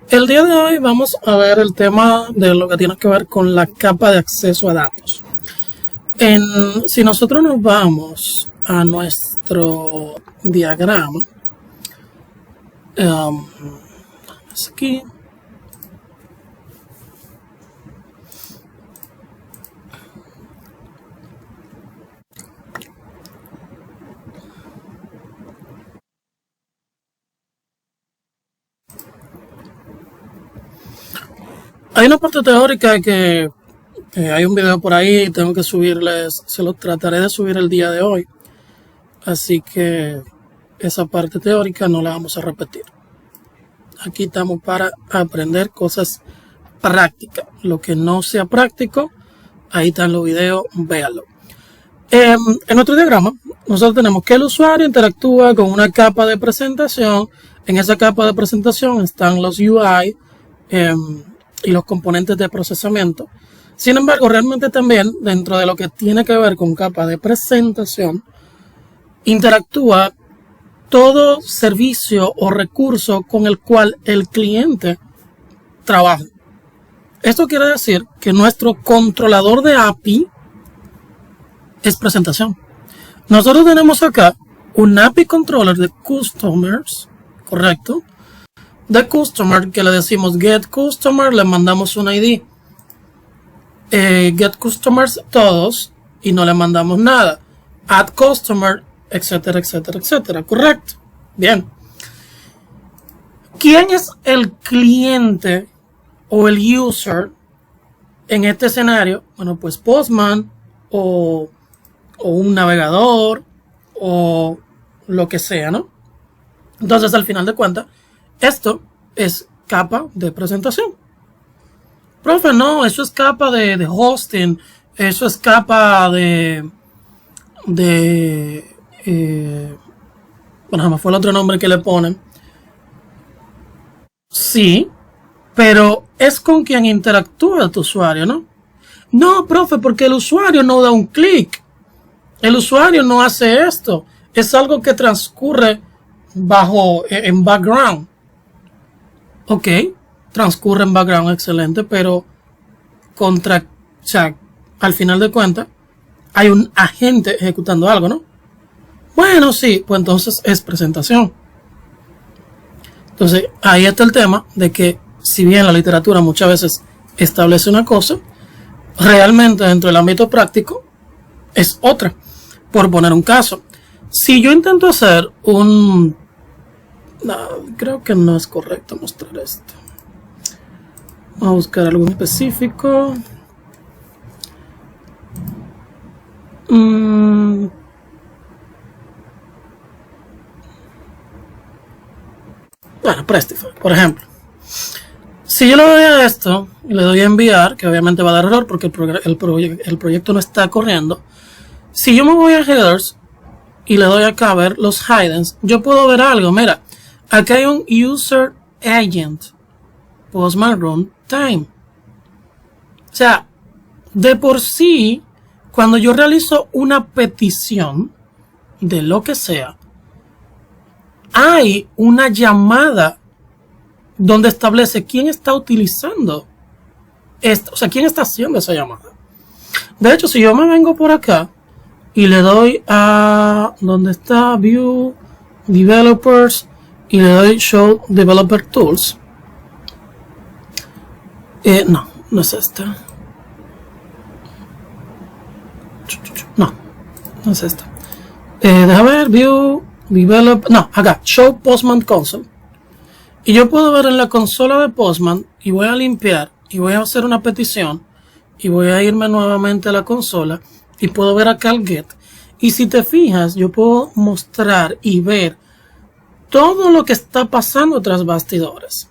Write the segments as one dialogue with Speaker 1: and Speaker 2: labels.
Speaker 1: El día de hoy vamos a ver el tema de lo que tiene que ver con la capa de acceso a datos. Si nosotros nos vamos a nuestro diagrama, aquí, hay una parte teórica que hay un video por ahí, tengo que subirles, se lo trataré de subir el día de hoy, así que esa parte teórica no la vamos a repetir. Aquí estamos para aprender cosas prácticas. Lo que no sea práctico, ahí están los videos, véanlo. En nuestro diagrama, nosotros tenemos que el usuario interactúa con una capa de presentación. En esa capa de presentación están los UI y los componentes de procesamiento. Sin embargo, realmente también dentro de lo que tiene que ver con capa de presentación, interactúa todo servicio o recurso con el cual el cliente trabaja. Esto quiere decir que nuestro controlador de API es presentación. Nosotros tenemos acá un API controller de customers, correcto, de customer, que le decimos get customer, le mandamos un ID, get customers todos y no le mandamos nada, add customer, etcétera, etcétera, etcétera, correcto. Bien, ¿quién es el cliente o el user en este escenario? Bueno, pues Postman o un navegador o lo que sea, ¿no? Entonces, al final de cuentas, esto es capa de presentación. Profe, no, eso es capa de hosting, eso es capa bueno, me fue el otro nombre que le ponen. Sí, pero es con quien interactúa tu usuario, ¿no? No, profe, porque el usuario no da un clic. El usuario no hace esto. Es algo que transcurre en background. Ok, transcurre en background, excelente, pero al final de cuentas hay un agente ejecutando algo, ¿no? Bueno, sí, pues entonces es presentación. Entonces, ahí está el tema de que si bien la literatura muchas veces establece una cosa, realmente dentro del ámbito práctico es otra. Por poner un caso, si yo intento hacer no, creo que no es correcto mostrar esto. Vamos a buscar algo específico. Bueno, Prestify, por ejemplo. Si yo le doy a esto y le doy a enviar, que obviamente va a dar error porque el proyecto no está corriendo. Si yo me voy a headers y le doy acá a ver los hidens, yo puedo ver algo. Mira, acá hay un user agent, Postman runtime. O sea, de por sí, cuando yo realizo una petición de lo que sea, hay una llamada donde establece quién está utilizando esto, o sea, quién está haciendo esa llamada. De hecho, si yo me vengo por acá y le doy a donde está View Developers y le doy Show Developer Tools, no es esta. No es esta. Déjame ver, View Develop, no, acá, Show Postman Console. Y yo puedo ver en la consola de Postman y voy a limpiar y voy a hacer una petición y voy a irme nuevamente a la consola y puedo ver acá el get. Y si te fijas, yo puedo mostrar y ver todo lo que está pasando tras bastidores.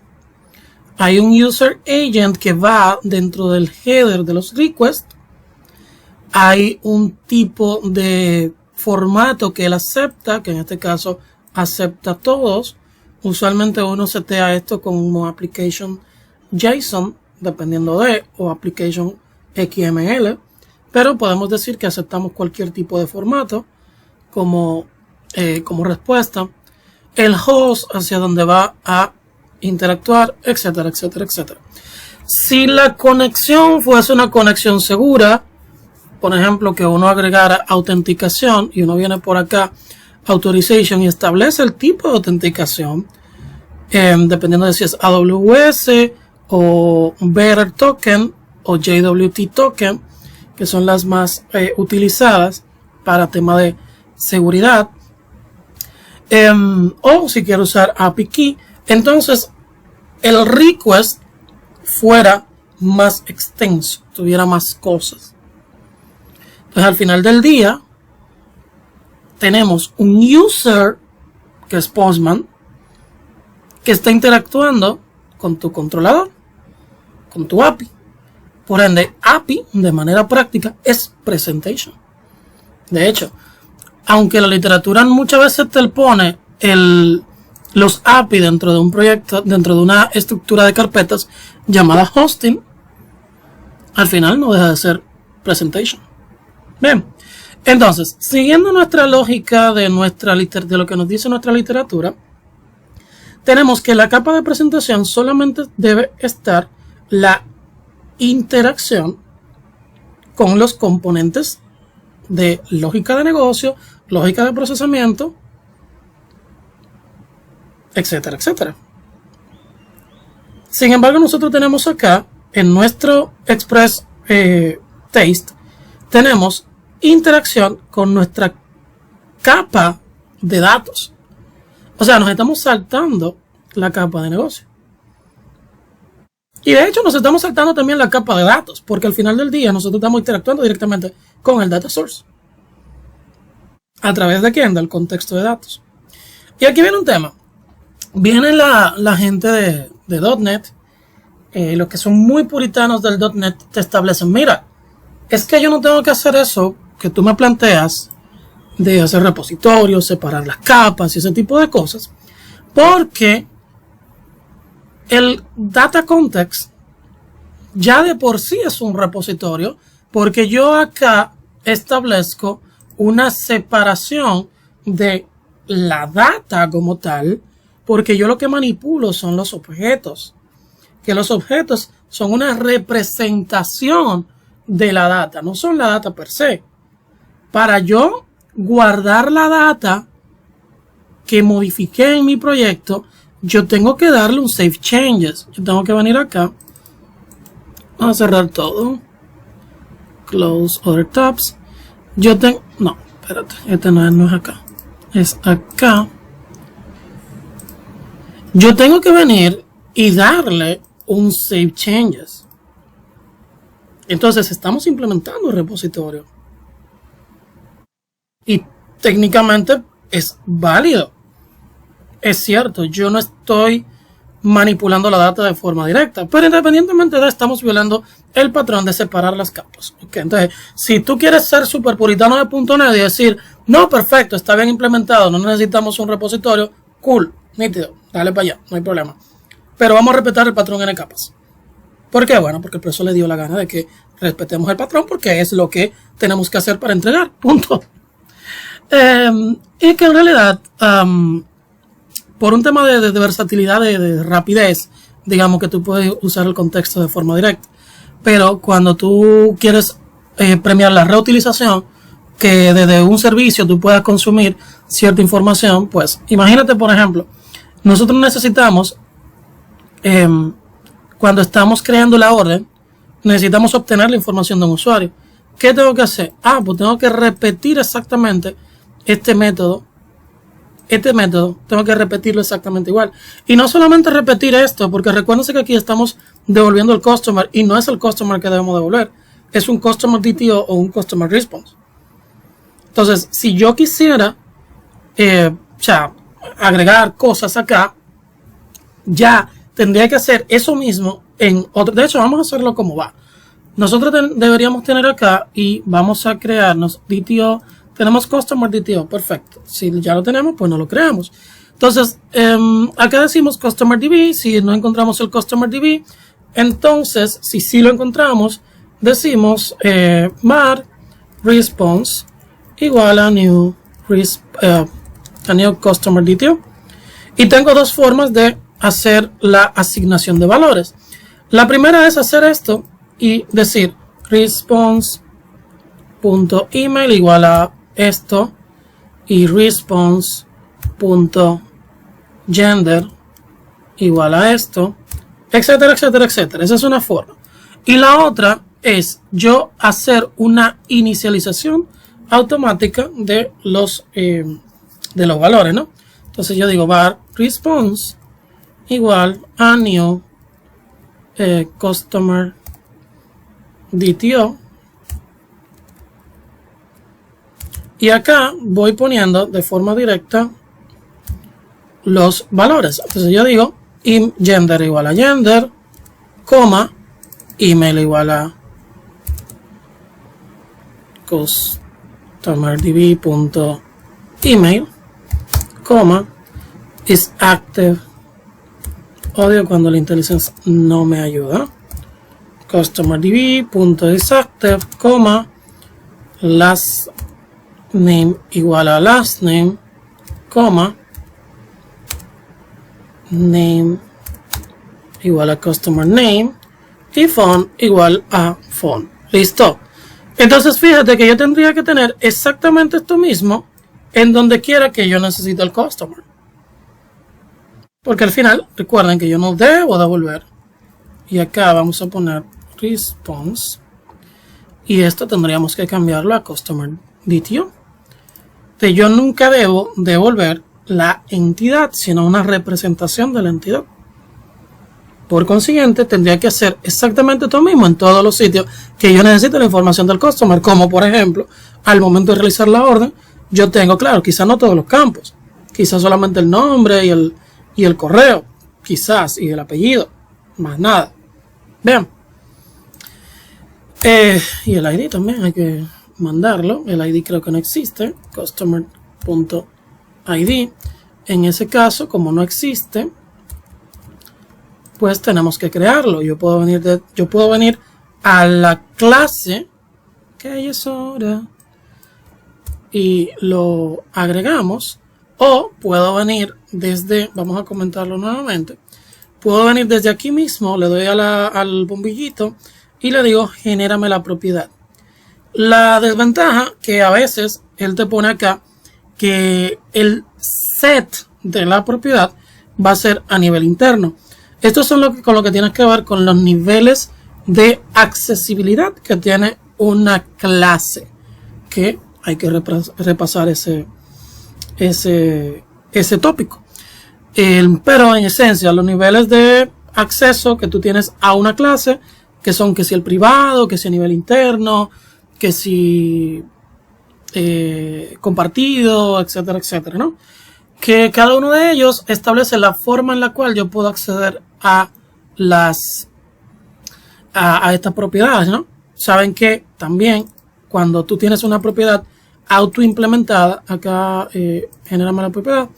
Speaker 1: Hay un user agent que va dentro del header de los requests. Hay un tipo de formato que él acepta, que en este caso acepta todos. Usualmente uno setea esto como application JSON, dependiendo o application XML, pero podemos decir que aceptamos cualquier tipo de formato como respuesta. El host hacia donde va a interactuar, etcétera, etcétera, etcétera. Si la conexión fuese una conexión segura, por ejemplo, que uno agregara autenticación y uno viene por acá, authorization, y establece el tipo de autenticación, dependiendo de si es AWS o Bearer Token o JWT Token, que son las más utilizadas para tema de seguridad, o si quiero usar API Key, entonces el request fuera más extenso, tuviera más cosas. Entonces al final del día tenemos un user que es Postman, que está interactuando con tu controlador, con tu API. Por ende, API de manera práctica es presentation. De hecho, aunque la literatura muchas veces te pone los API dentro de un proyecto, dentro de una estructura de carpetas llamada hosting, al final no deja de ser presentation. Bien, entonces, siguiendo nuestra lógica de lo que nos dice nuestra literatura, tenemos que la capa de presentación solamente debe estar la interacción con los componentes de lógica de negocio, lógica de procesamiento, etcétera, etcétera. Sin embargo, nosotros tenemos acá en nuestro Express Taste, tenemos interacción con nuestra capa de datos. O sea, nos estamos saltando la capa de negocio. Y de hecho nos estamos saltando también la capa de datos, porque al final del día nosotros estamos interactuando directamente con el data source. ¿A través de quién? Del contexto de datos. Y aquí viene un tema. Viene la gente de .NET, los que son muy puritanos del .NET, te establecen, mira, es que yo no tengo que hacer eso que tú me planteas, de hacer repositorios, separar las capas y ese tipo de cosas, porque el data context ya de por sí es un repositorio, porque yo acá establezco una separación de la data como tal, porque yo lo que manipulo son los objetos, que los objetos son una representación de la data, no son la data per se. Para yo guardar la data que modifiqué en mi proyecto, yo tengo que darle un save changes. Yo tengo que venir acá, vamos a cerrar todo, close other tabs. Yo tengo, no, espérate, este no es acá, es acá. Yo tengo que venir y darle un save changes. Entonces estamos implementando el repositorio. Y técnicamente es válido. Es cierto, yo no estoy manipulando la data de forma directa, pero independientemente de estamos violando el patrón de separar las capas. Okay, entonces, si tú quieres ser super puritano de .NET y decir, no, perfecto, está bien implementado, no necesitamos un repositorio, cool, nítido, dale para allá, no hay problema. Pero vamos a respetar el patrón en capas. ¿Por qué? Bueno, porque el profesor le dio la gana de que respetemos el patrón, porque es lo que tenemos que hacer para entregar, punto. Y que en realidad, por un tema de versatilidad, de rapidez, digamos que tú puedes usar el contexto de forma directa. Pero cuando tú quieres premiar la reutilización, que desde un servicio tú puedas consumir cierta información, pues imagínate, por ejemplo, nosotros necesitamos, cuando estamos creando la orden, necesitamos obtener la información de un usuario. ¿Qué tengo que hacer? Pues tengo que repetir exactamente este método, tengo que repetirlo exactamente igual. Y no solamente repetir esto, porque recuérdense que aquí estamos devolviendo el customer y no es el customer que debemos devolver, es un customer DTO o un customer response. Entonces, si yo quisiera agregar cosas acá, ya tendría que hacer eso mismo en otro. De hecho, vamos a hacerlo como va. Nosotros deberíamos tener acá y vamos a crearnos DTO. Tenemos Customer DTO, perfecto. Si ya lo tenemos, pues no lo creamos. Entonces, acá decimos Customer DB. Si no encontramos el Customer DB, entonces, si sí lo encontramos, decimos var response igual a new Customer DTO. Y tengo dos formas de hacer la asignación de valores. La primera es hacer esto y decir response.email igual a esto y response.gender igual a esto, etcétera, etcétera, etcétera. Esa es una forma. Y la otra es yo hacer una inicialización automática de los valores, ¿no? Entonces yo digo var response igual a new customer DTO, y acá voy poniendo de forma directa los valores. Entonces yo digo gender igual a gender, coma, email igual a customerdb.email, coma, is active. Odio cuando la IntelliSense no me ayuda. customerdb.isActive, coma, last name igual a last name, coma, name igual a customer name y phone igual a phone. Listo. Entonces fíjate que yo tendría que tener exactamente esto mismo en donde quiera que yo necesite el customer. Porque al final, recuerden que yo no debo devolver. Y acá vamos a poner response. Y esto tendríamos que cambiarlo a customer DTO. Que yo nunca debo devolver la entidad, sino una representación de la entidad. Por consiguiente, tendría que hacer exactamente lo mismo en todos los sitios que yo necesite la información del customer. Como por ejemplo, al momento de realizar la orden, yo tengo, claro, quizás no todos los campos. Quizás solamente el nombre y el correo. Quizás, y el apellido. Más nada. Vean. Y el ID también hay que mandarlo. El ID creo que no existe. Customer.id. En ese caso, como no existe, pues tenemos que crearlo. Yo puedo venir a la clase que es hora y lo agregamos, o puedo venir desde, vamos a comentarlo nuevamente, puedo venir desde aquí mismo, le doy al bombillito y le digo genérame la propiedad. La desventaja que a veces él te pone acá que el set de la propiedad va a ser a nivel interno. Esto es con lo que tienes que ver con los niveles de accesibilidad que tiene una clase, que hay que repasar ese tópico. Pero en esencia, los niveles de acceso que tú tienes a una clase, que son que si el privado, que si a nivel interno, que si compartido, etcétera, etcétera, ¿no? Que cada uno de ellos establece la forma en la cual yo puedo acceder a estas propiedades, ¿no? Saben que también cuando tú tienes una propiedad autoimplementada, acá genérame la propiedad,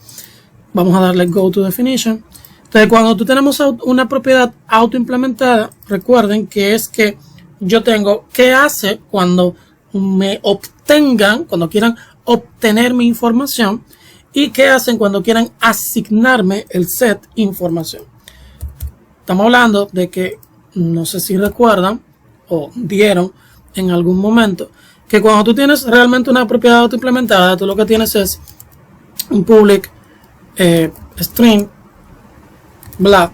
Speaker 1: vamos a darle go to definition. Entonces cuando tú tenemos una propiedad autoimplementada, recuerden que es que yo tengo qué hace cuando me obtengan, cuando quieran obtener mi información, y qué hacen cuando quieran asignarme el set información. Estamos hablando de que, no sé si recuerdan o dieron en algún momento, que cuando tú tienes realmente una propiedad autoimplementada, tú lo que tienes es un public string bla,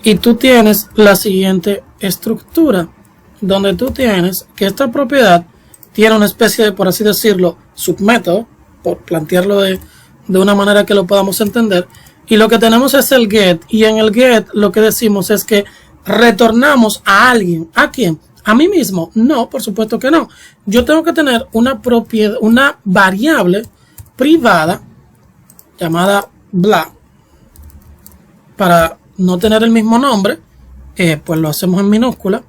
Speaker 1: y tú tienes la siguiente estructura, donde tú tienes que esta propiedad tiene una especie de, por así decirlo, submétodo, por plantearlo de una manera que lo podamos entender, y lo que tenemos es el get, y en el get lo que decimos es que retornamos a alguien. ¿A quién? ¿A mí mismo? No, por supuesto que no. Yo tengo que tener una propiedad, una variable privada llamada bla, para no tener el mismo nombre, pues lo hacemos en minúscula,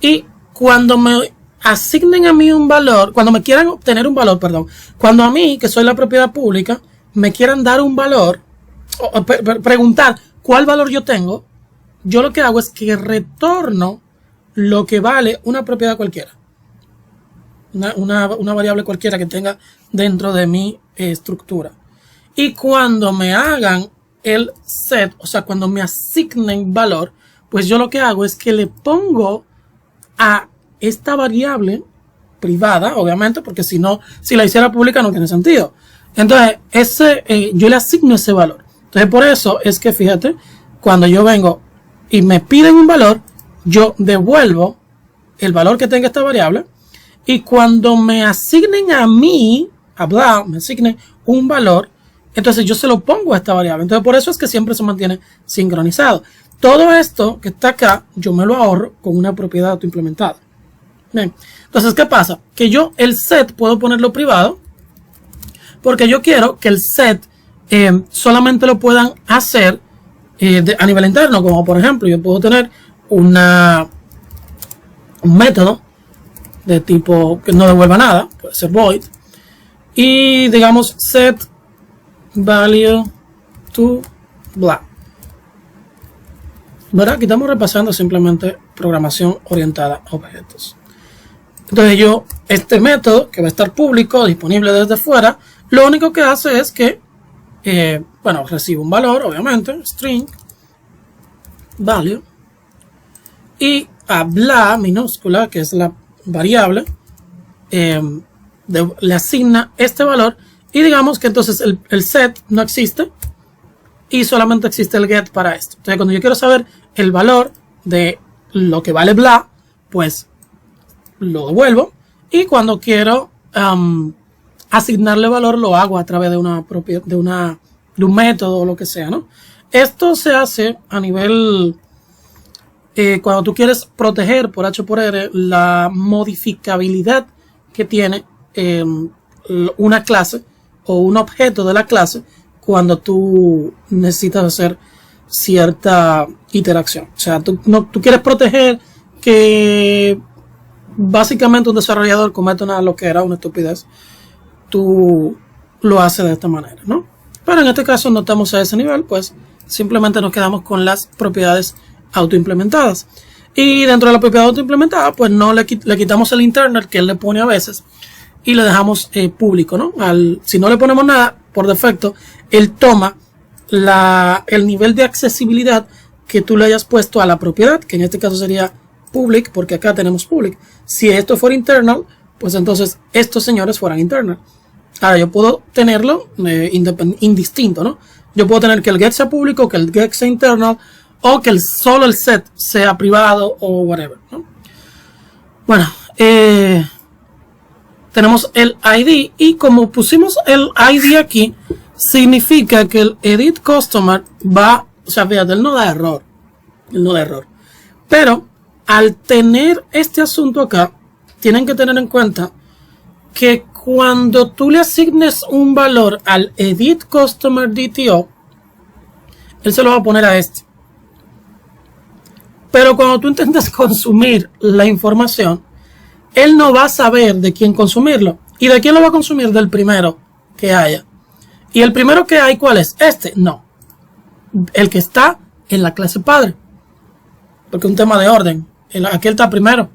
Speaker 1: y cuando me asignen a mí un valor, cuando me quieran obtener un valor, perdón, cuando a mí, que soy la propiedad pública, me quieran dar un valor, o preguntar cuál valor yo tengo, yo lo que hago es que retorno lo que vale una propiedad cualquiera, una variable cualquiera que tenga dentro de mi estructura. Y cuando me hagan el set, o sea, cuando me asignen valor, pues yo lo que hago es que le pongo a esta variable privada, obviamente, porque si no, si la hiciera pública no tiene sentido. Entonces, yo le asigno ese valor. Entonces, por eso es que, fíjate, cuando yo vengo y me piden un valor, yo devuelvo el valor que tenga esta variable. Y cuando me asignen a mí, a bla, me asignen un valor, entonces yo se lo pongo a esta variable. Entonces, por eso es que siempre se mantiene sincronizado. Todo esto que está acá, yo me lo ahorro con una propiedad autoimplementada. Bien. Entonces, ¿qué pasa? Que yo el set puedo ponerlo privado porque yo quiero que el set solamente lo puedan hacer a nivel interno. Como por ejemplo, yo puedo tener un método de tipo que no devuelva nada, puede ser void, y digamos set value to blah. ¿Verdad? Aquí estamos repasando simplemente programación orientada a objetos. Entonces yo, este método que va a estar público, disponible desde fuera, lo único que hace es que, bueno, recibe un valor, obviamente, string, value, y a bla minúscula, que es la variable, le asigna este valor, y digamos que entonces el set no existe, y solamente existe el get para esto. Entonces cuando yo quiero saber el valor de lo que vale bla, pues lo devuelvo, y cuando quiero asignarle valor lo hago a través de un método o lo que sea, ¿no? Esto se hace a nivel cuando tú quieres proteger por H por R la modificabilidad que tiene una clase o un objeto de la clase cuando tú necesitas hacer cierta interacción. O sea, tú quieres proteger que básicamente un desarrollador cometa una loquera, una estupidez. Tú lo haces de esta manera, ¿no? Pero en este caso no estamos a ese nivel, pues simplemente nos quedamos con las propiedades autoimplementadas. Y dentro de la propiedad autoimplementada, pues no le quitamos el internal que él le pone a veces y le dejamos público, ¿no? Si no le ponemos nada, por defecto, él toma el nivel de accesibilidad que tú le hayas puesto a la propiedad, que en este caso sería public, porque acá tenemos public. Si esto fuera internal, pues entonces estos señores fueran internal. Ahora yo puedo tenerlo indistinto, ¿no? Yo puedo tener que el get sea público, que el get sea internal, o que solo el set sea privado o whatever, ¿no? Bueno, tenemos el ID, y como pusimos el ID aquí, significa que el edit customer va, o sea, fíjate, él no da error, pero al tener este asunto acá, tienen que tener en cuenta que cuando tú le asignes un valor al edit customer DTO, él se lo va a poner a este. Pero cuando tú intentes consumir la información, él no va a saber de quién consumirlo. ¿Y de quién lo va a consumir? Del primero que haya. ¿Y el primero que hay cuál es? Este. No. El que está en la clase padre. Porque es un tema de orden. Aquí está primero.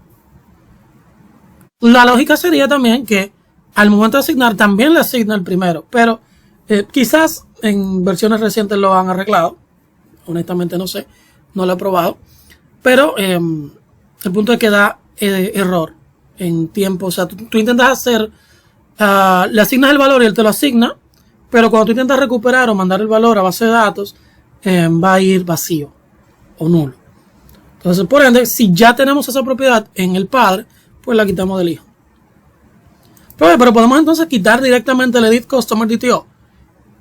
Speaker 1: La lógica sería también que al momento de asignar también le asigna el primero. Pero quizás en versiones recientes lo han arreglado. Honestamente no sé. No lo he probado. Pero el punto es que da error en tiempo. O sea, tú intentas hacer, le asignas el valor y él te lo asigna, pero cuando tú intentas recuperar o mandar el valor a base de datos, va a ir vacío o nulo. Entonces, por ende, si ya tenemos esa propiedad en el padre, pues la quitamos del hijo. Pero podemos entonces quitar directamente el edit customer DTO.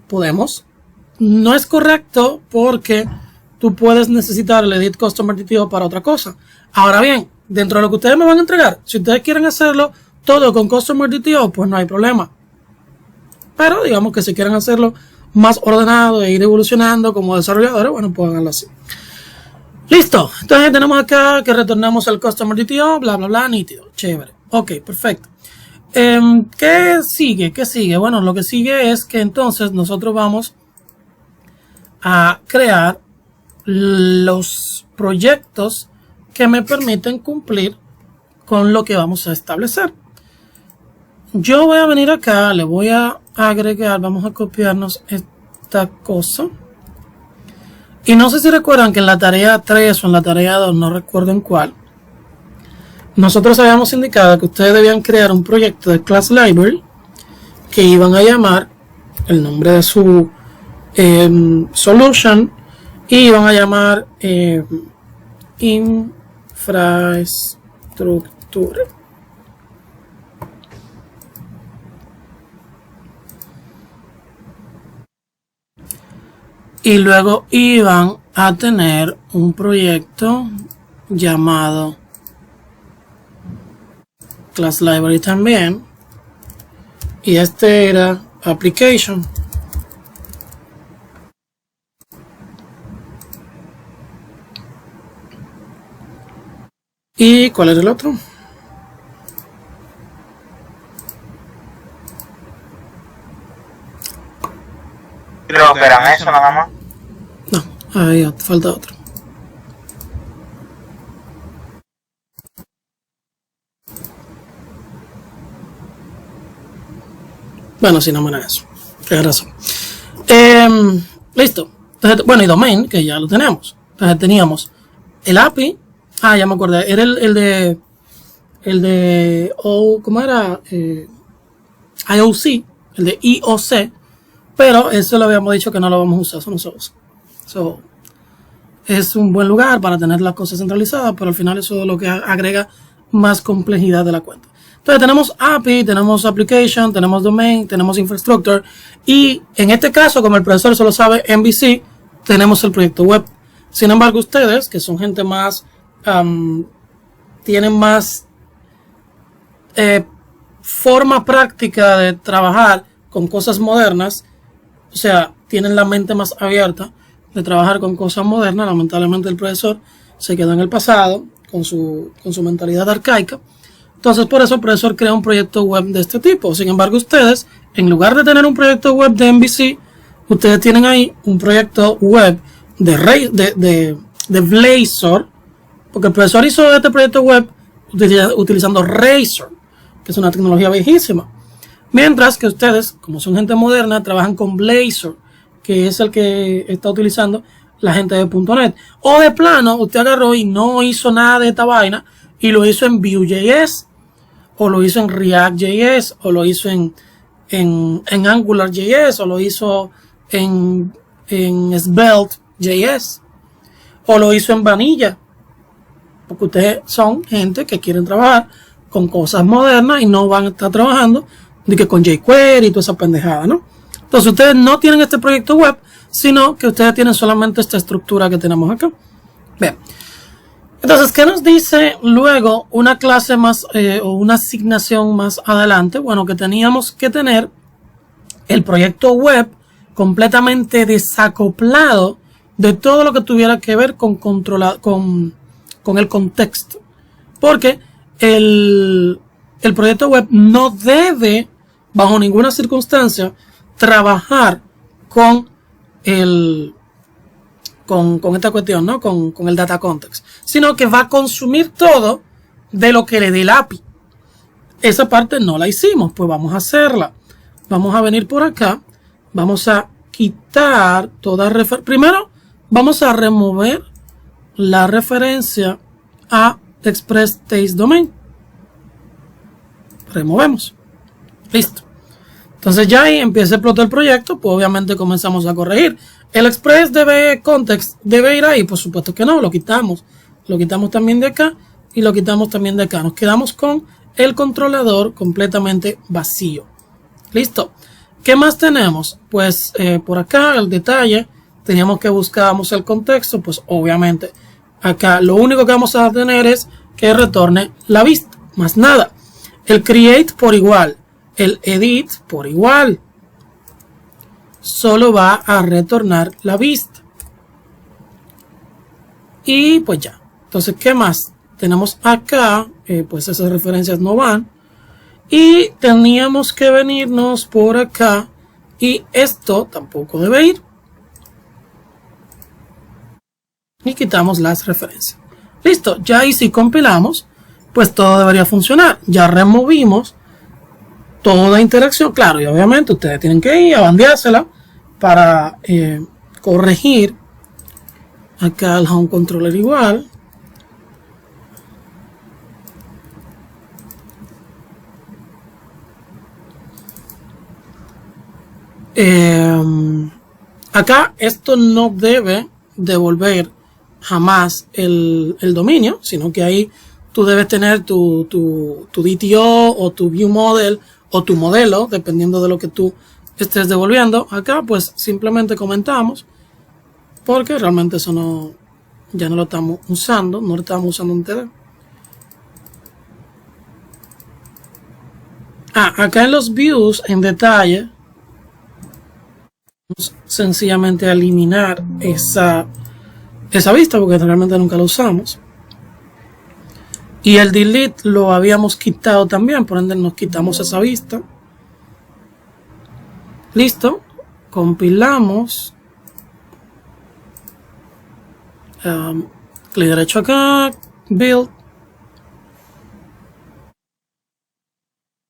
Speaker 1: Podemos. No es correcto porque tú puedes necesitar el edit customer DTO para otra cosa. Ahora bien, dentro de lo que ustedes me van a entregar, si ustedes quieren hacerlo todo con customer DTO, pues no hay problema. Pero digamos que si quieren hacerlo más ordenado e ir evolucionando como desarrolladores, bueno, pues háganlo así. Listo. Entonces tenemos acá que retornamos al customer DTO, bla, bla, bla, nítido. Chévere. Ok, perfecto. ¿Qué sigue? ¿Qué sigue? Bueno, lo que sigue es que entonces nosotros vamos a crear los proyectos que me permiten cumplir con lo que vamos a establecer. Yo voy a venir acá, le voy a agregar, vamos a copiarnos esta cosa Y no sé si recuerdan que en la tarea 3 o en la tarea 2, no recuerdo en cuál, nosotros habíamos indicado que ustedes debían crear un proyecto de class library que iban a llamar el nombre de su solution y iban a llamar infraestructura. Y luego iban a tener un proyecto llamado class library también, y este era application. ¿Y cuál era el otro?
Speaker 2: Creo que eran eso nada más.
Speaker 1: No, ahí falta otro. Bueno, si no me era eso. Tienes razón. Listo. Entonces, bueno, y domain, que ya lo tenemos. Entonces teníamos el API. Ah, ya me acordé. Era el de ¿cómo era? IOC. El de IOC. Pero eso lo habíamos dicho que no lo vamos a usar. Eso no se usa. Es un buen lugar para tener las cosas centralizadas, pero al final eso es lo que agrega más complejidad de la cuenta. Entonces tenemos API, tenemos application, tenemos domain, tenemos infrastructure, y en este caso, como el profesor solo sabe MVC, tenemos el proyecto web. Sin embargo, ustedes, que son gente más, tienen más forma práctica de trabajar con cosas modernas, o sea, tienen la mente más abierta de trabajar con cosas modernas. Lamentablemente el profesor se quedó en el pasado con su mentalidad arcaica. Entonces, por eso el profesor crea un proyecto web de este tipo. Sin embargo, ustedes, en lugar de tener un proyecto web de MVC, ustedes tienen ahí un proyecto web de Blazor, porque el profesor hizo este proyecto web utilizando Razor, que es una tecnología viejísima. Mientras que ustedes, como son gente moderna, trabajan con Blazor, que es el que está utilizando la gente de .NET. O de plano, usted agarró y no hizo nada de esta vaina y lo hizo en Vue.js, o lo hizo en React.js, o lo hizo en Angular.js, o lo hizo en Svelte.js, o lo hizo en Vanilla. Porque ustedes son gente que quieren trabajar con cosas modernas y no van a estar trabajando de que con jQuery y toda esa pendejada, ¿no? Entonces ustedes no tienen este proyecto web, sino que ustedes tienen solamente esta estructura que tenemos acá. Bien. Entonces, ¿qué nos dice luego una clase más o una asignación más adelante? Bueno, que teníamos que tener el proyecto web completamente desacoplado de todo lo que tuviera que ver con el contexto. Porque el proyecto web no debe, bajo ninguna circunstancia, trabajar con esta cuestión, ¿no? Con el data context, sino que va a consumir todo de lo que le dé el API. Esa parte no la hicimos, pues vamos a hacerla. Vamos a venir por acá, vamos a quitar toda referencia. Primero, vamos a remover la referencia a Express Taste Domain. Removemos. Listo. Entonces ya ahí empieza a explotar el proyecto, pues obviamente comenzamos a corregir. El Express Context debe ir ahí, por supuesto que no, lo quitamos. Lo quitamos también de acá y lo quitamos también de acá. Nos quedamos con el controlador completamente vacío. Listo. ¿Qué más tenemos? Pues por acá el detalle, teníamos que buscábamos el contexto, pues obviamente acá lo único que vamos a tener es que retorne la vista, más nada. El create por igual, el edit por igual, solo va a retornar la vista. Y pues ya. Entonces, ¿qué más? Tenemos acá, pues esas referencias no van. Y teníamos que venirnos por acá. Y esto tampoco debe ir. Y quitamos las referencias. Listo, ya ahí si compilamos, pues todo debería funcionar. Ya removimos toda interacción. Claro, y obviamente ustedes tienen que ir a bandeársela para corregir Acá el home controller igual. Acá esto no debe devolver jamás el dominio, sino que ahí tú debes tener tu DTO o tu view model o tu modelo, dependiendo de lo que tú estés devolviendo. Acá pues simplemente comentamos, porque realmente eso no, ya no lo estamos usando, no lo estamos usando en TD. Acá en los views en detalle, sencillamente a eliminar esa vista, porque realmente nunca la usamos. Y el delete lo habíamos quitado también, por ende nos quitamos esa vista. Listo, compilamos. Clic derecho acá, build.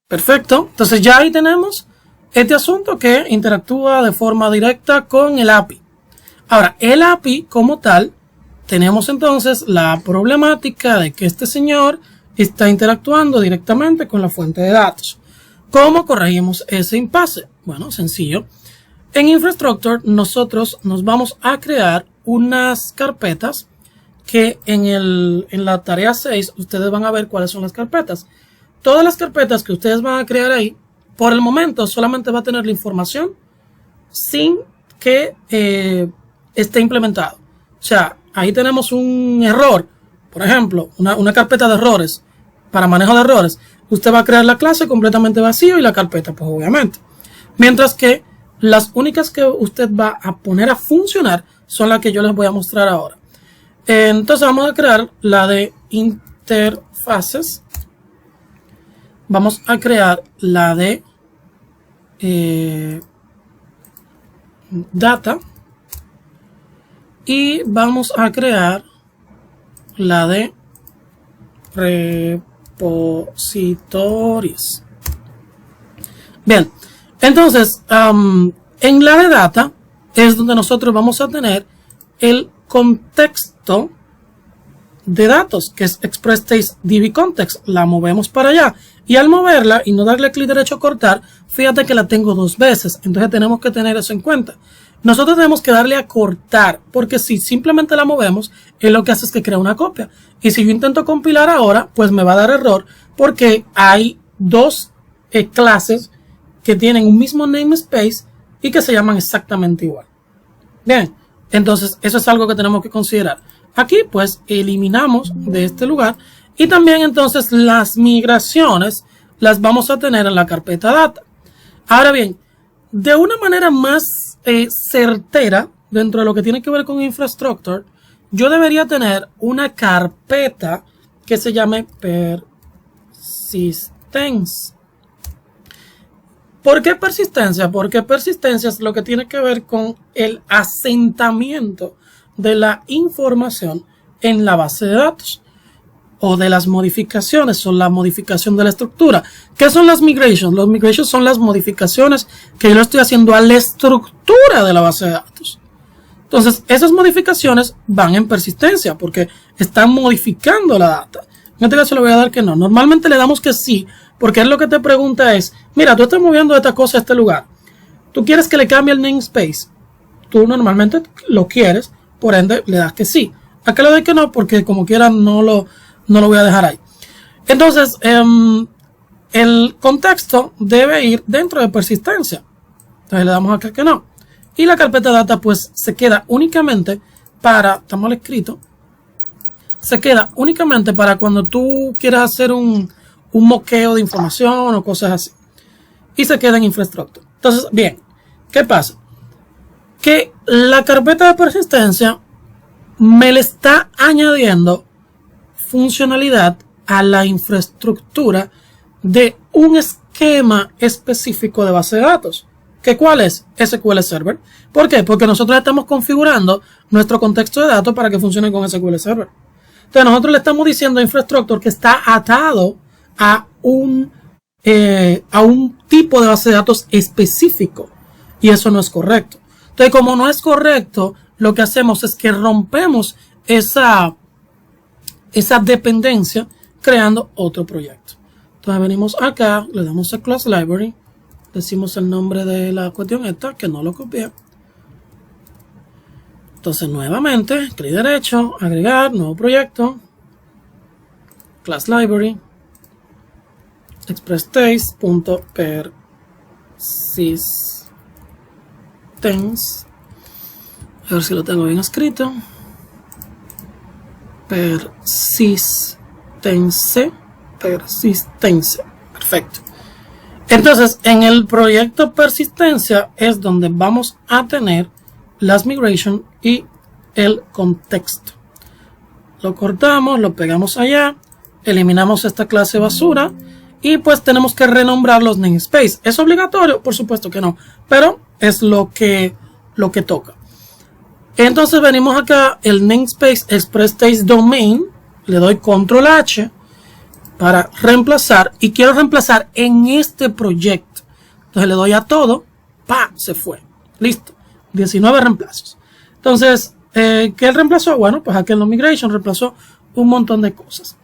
Speaker 1: Perfecto, entonces ya ahí tenemos este asunto que interactúa de forma directa con el API. Ahora, el API como tal, tenemos entonces la problemática de que este señor está interactuando directamente con la fuente de datos. ¿Cómo corregimos ese impasse? Bueno, sencillo. En Infrastructure nosotros nos vamos a crear unas carpetas que en la tarea 6 ustedes van a ver cuáles son las carpetas. Todas las carpetas que ustedes van a crear ahí, por el momento solamente va a tener la información sin que esté implementado. O sea, ahí tenemos un error, por ejemplo, una carpeta de errores para manejo de errores. Usted va a crear la clase completamente vacío y la carpeta, pues obviamente. Mientras que las únicas que usted va a poner a funcionar son las que yo les voy a mostrar ahora. Entonces vamos a crear la de interfaces. Vamos a crear la de data. Y vamos a crear la de repositorios. Bien, entonces en la de data es donde nosotros vamos a tener el contexto de datos, que es ExpressTextDB Context. La movemos para allá y al moverla y no darle clic derecho a cortar, fíjate que la tengo dos veces, entonces tenemos que tener eso en cuenta. Nosotros tenemos que darle a cortar, porque si simplemente la movemos, es lo que hace es que crea una copia. Y si yo intento compilar ahora, pues me va a dar error, porque hay dos clases que tienen un mismo namespace y que se llaman exactamente igual. Bien, entonces eso es algo que tenemos que considerar. Aquí pues eliminamos de este lugar y también entonces las migraciones las vamos a tener en la carpeta data. Ahora bien, de una manera más certera dentro de lo que tiene que ver con Infrastructure, yo debería tener una carpeta que se llame Persistence. ¿Por qué persistencia? Porque persistencia es lo que tiene que ver con el asentamiento de la información en la base de datos o de las modificaciones o la modificación de la estructura. ¿Qué son las migrations? Los migrations son las modificaciones que yo le estoy haciendo a la estructura de la base de datos. Entonces, esas modificaciones van en persistencia porque están modificando la data. En este caso le voy a dar que no. Normalmente le damos que sí, porque es lo que te pregunta es, mira, tú estás moviendo esta cosa a este lugar. Tú quieres que le cambie el namespace. Tú normalmente lo quieres, por ende le das que sí. Acá le doy que no, porque como quiera no lo voy a dejar ahí. Entonces, el contexto debe ir dentro de persistencia. Entonces le damos acá que no. Y la carpeta data pues se queda únicamente para, está mal escrito, se queda únicamente para cuando tú quieras hacer un moqueo de información o cosas así. Y se queda en Infrastructure. Entonces, bien, ¿qué pasa? Que la carpeta de persistencia me le está añadiendo funcionalidad a la infraestructura de un esquema específico de base de datos. ¿Que cuál es? SQL Server. ¿Por qué? Porque nosotros estamos configurando nuestro contexto de datos para que funcione con SQL Server. Entonces nosotros le estamos diciendo a Infrastructure que está atado a un tipo de base de datos específico. Y eso no es correcto. Entonces, como no es correcto, lo que hacemos es que rompemos esa dependencia creando otro proyecto. Entonces venimos acá, le damos a Class Library, decimos el nombre de la cuestión esta, que no lo copié. Entonces nuevamente, clic derecho, agregar, nuevo proyecto, Class Library, expressTaste.persistence, a ver si lo tengo bien escrito, persistencia, perfecto. Entonces en el proyecto persistencia es donde vamos a tener las migration y el contexto. Lo cortamos, lo pegamos allá, eliminamos esta clase basura y pues tenemos que renombrar los namespace. ¿Es obligatorio? Por supuesto que no, pero es lo que toca. Entonces venimos acá, el namespace expressTaste domain, le doy control H para reemplazar y quiero reemplazar en este proyecto. Entonces le doy a todo, ¡pa! Se fue. Listo. 19 reemplazos. Entonces, ¿qué reemplazó? Bueno, pues aquí en la migration reemplazó un montón de cosas.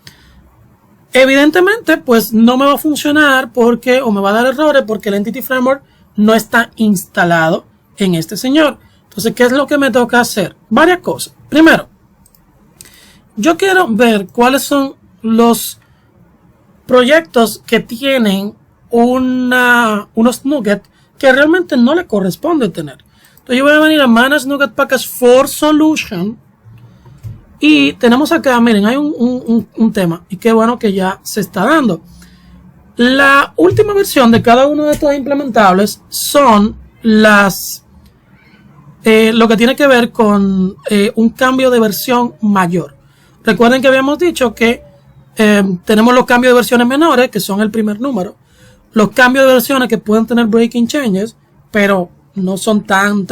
Speaker 1: Evidentemente, pues no me va a funcionar porque, o me va a dar errores porque el Entity Framework no está instalado en este señor. Entonces, ¿qué es lo que me toca hacer? Varias cosas. Primero, yo quiero ver cuáles son los proyectos que tienen unos nuggets que realmente no le corresponde tener. Entonces, yo voy a venir a Manage Nugget Package for Solution. Y tenemos acá, miren, hay un tema. Y qué bueno que ya se está dando. La última versión de cada uno de estos implementables son lo que tiene que ver con un cambio de versión mayor. Recuerden que habíamos dicho que tenemos los cambios de versiones menores, que son el primer número. Los cambios de versiones que pueden tener breaking changes, pero no son tan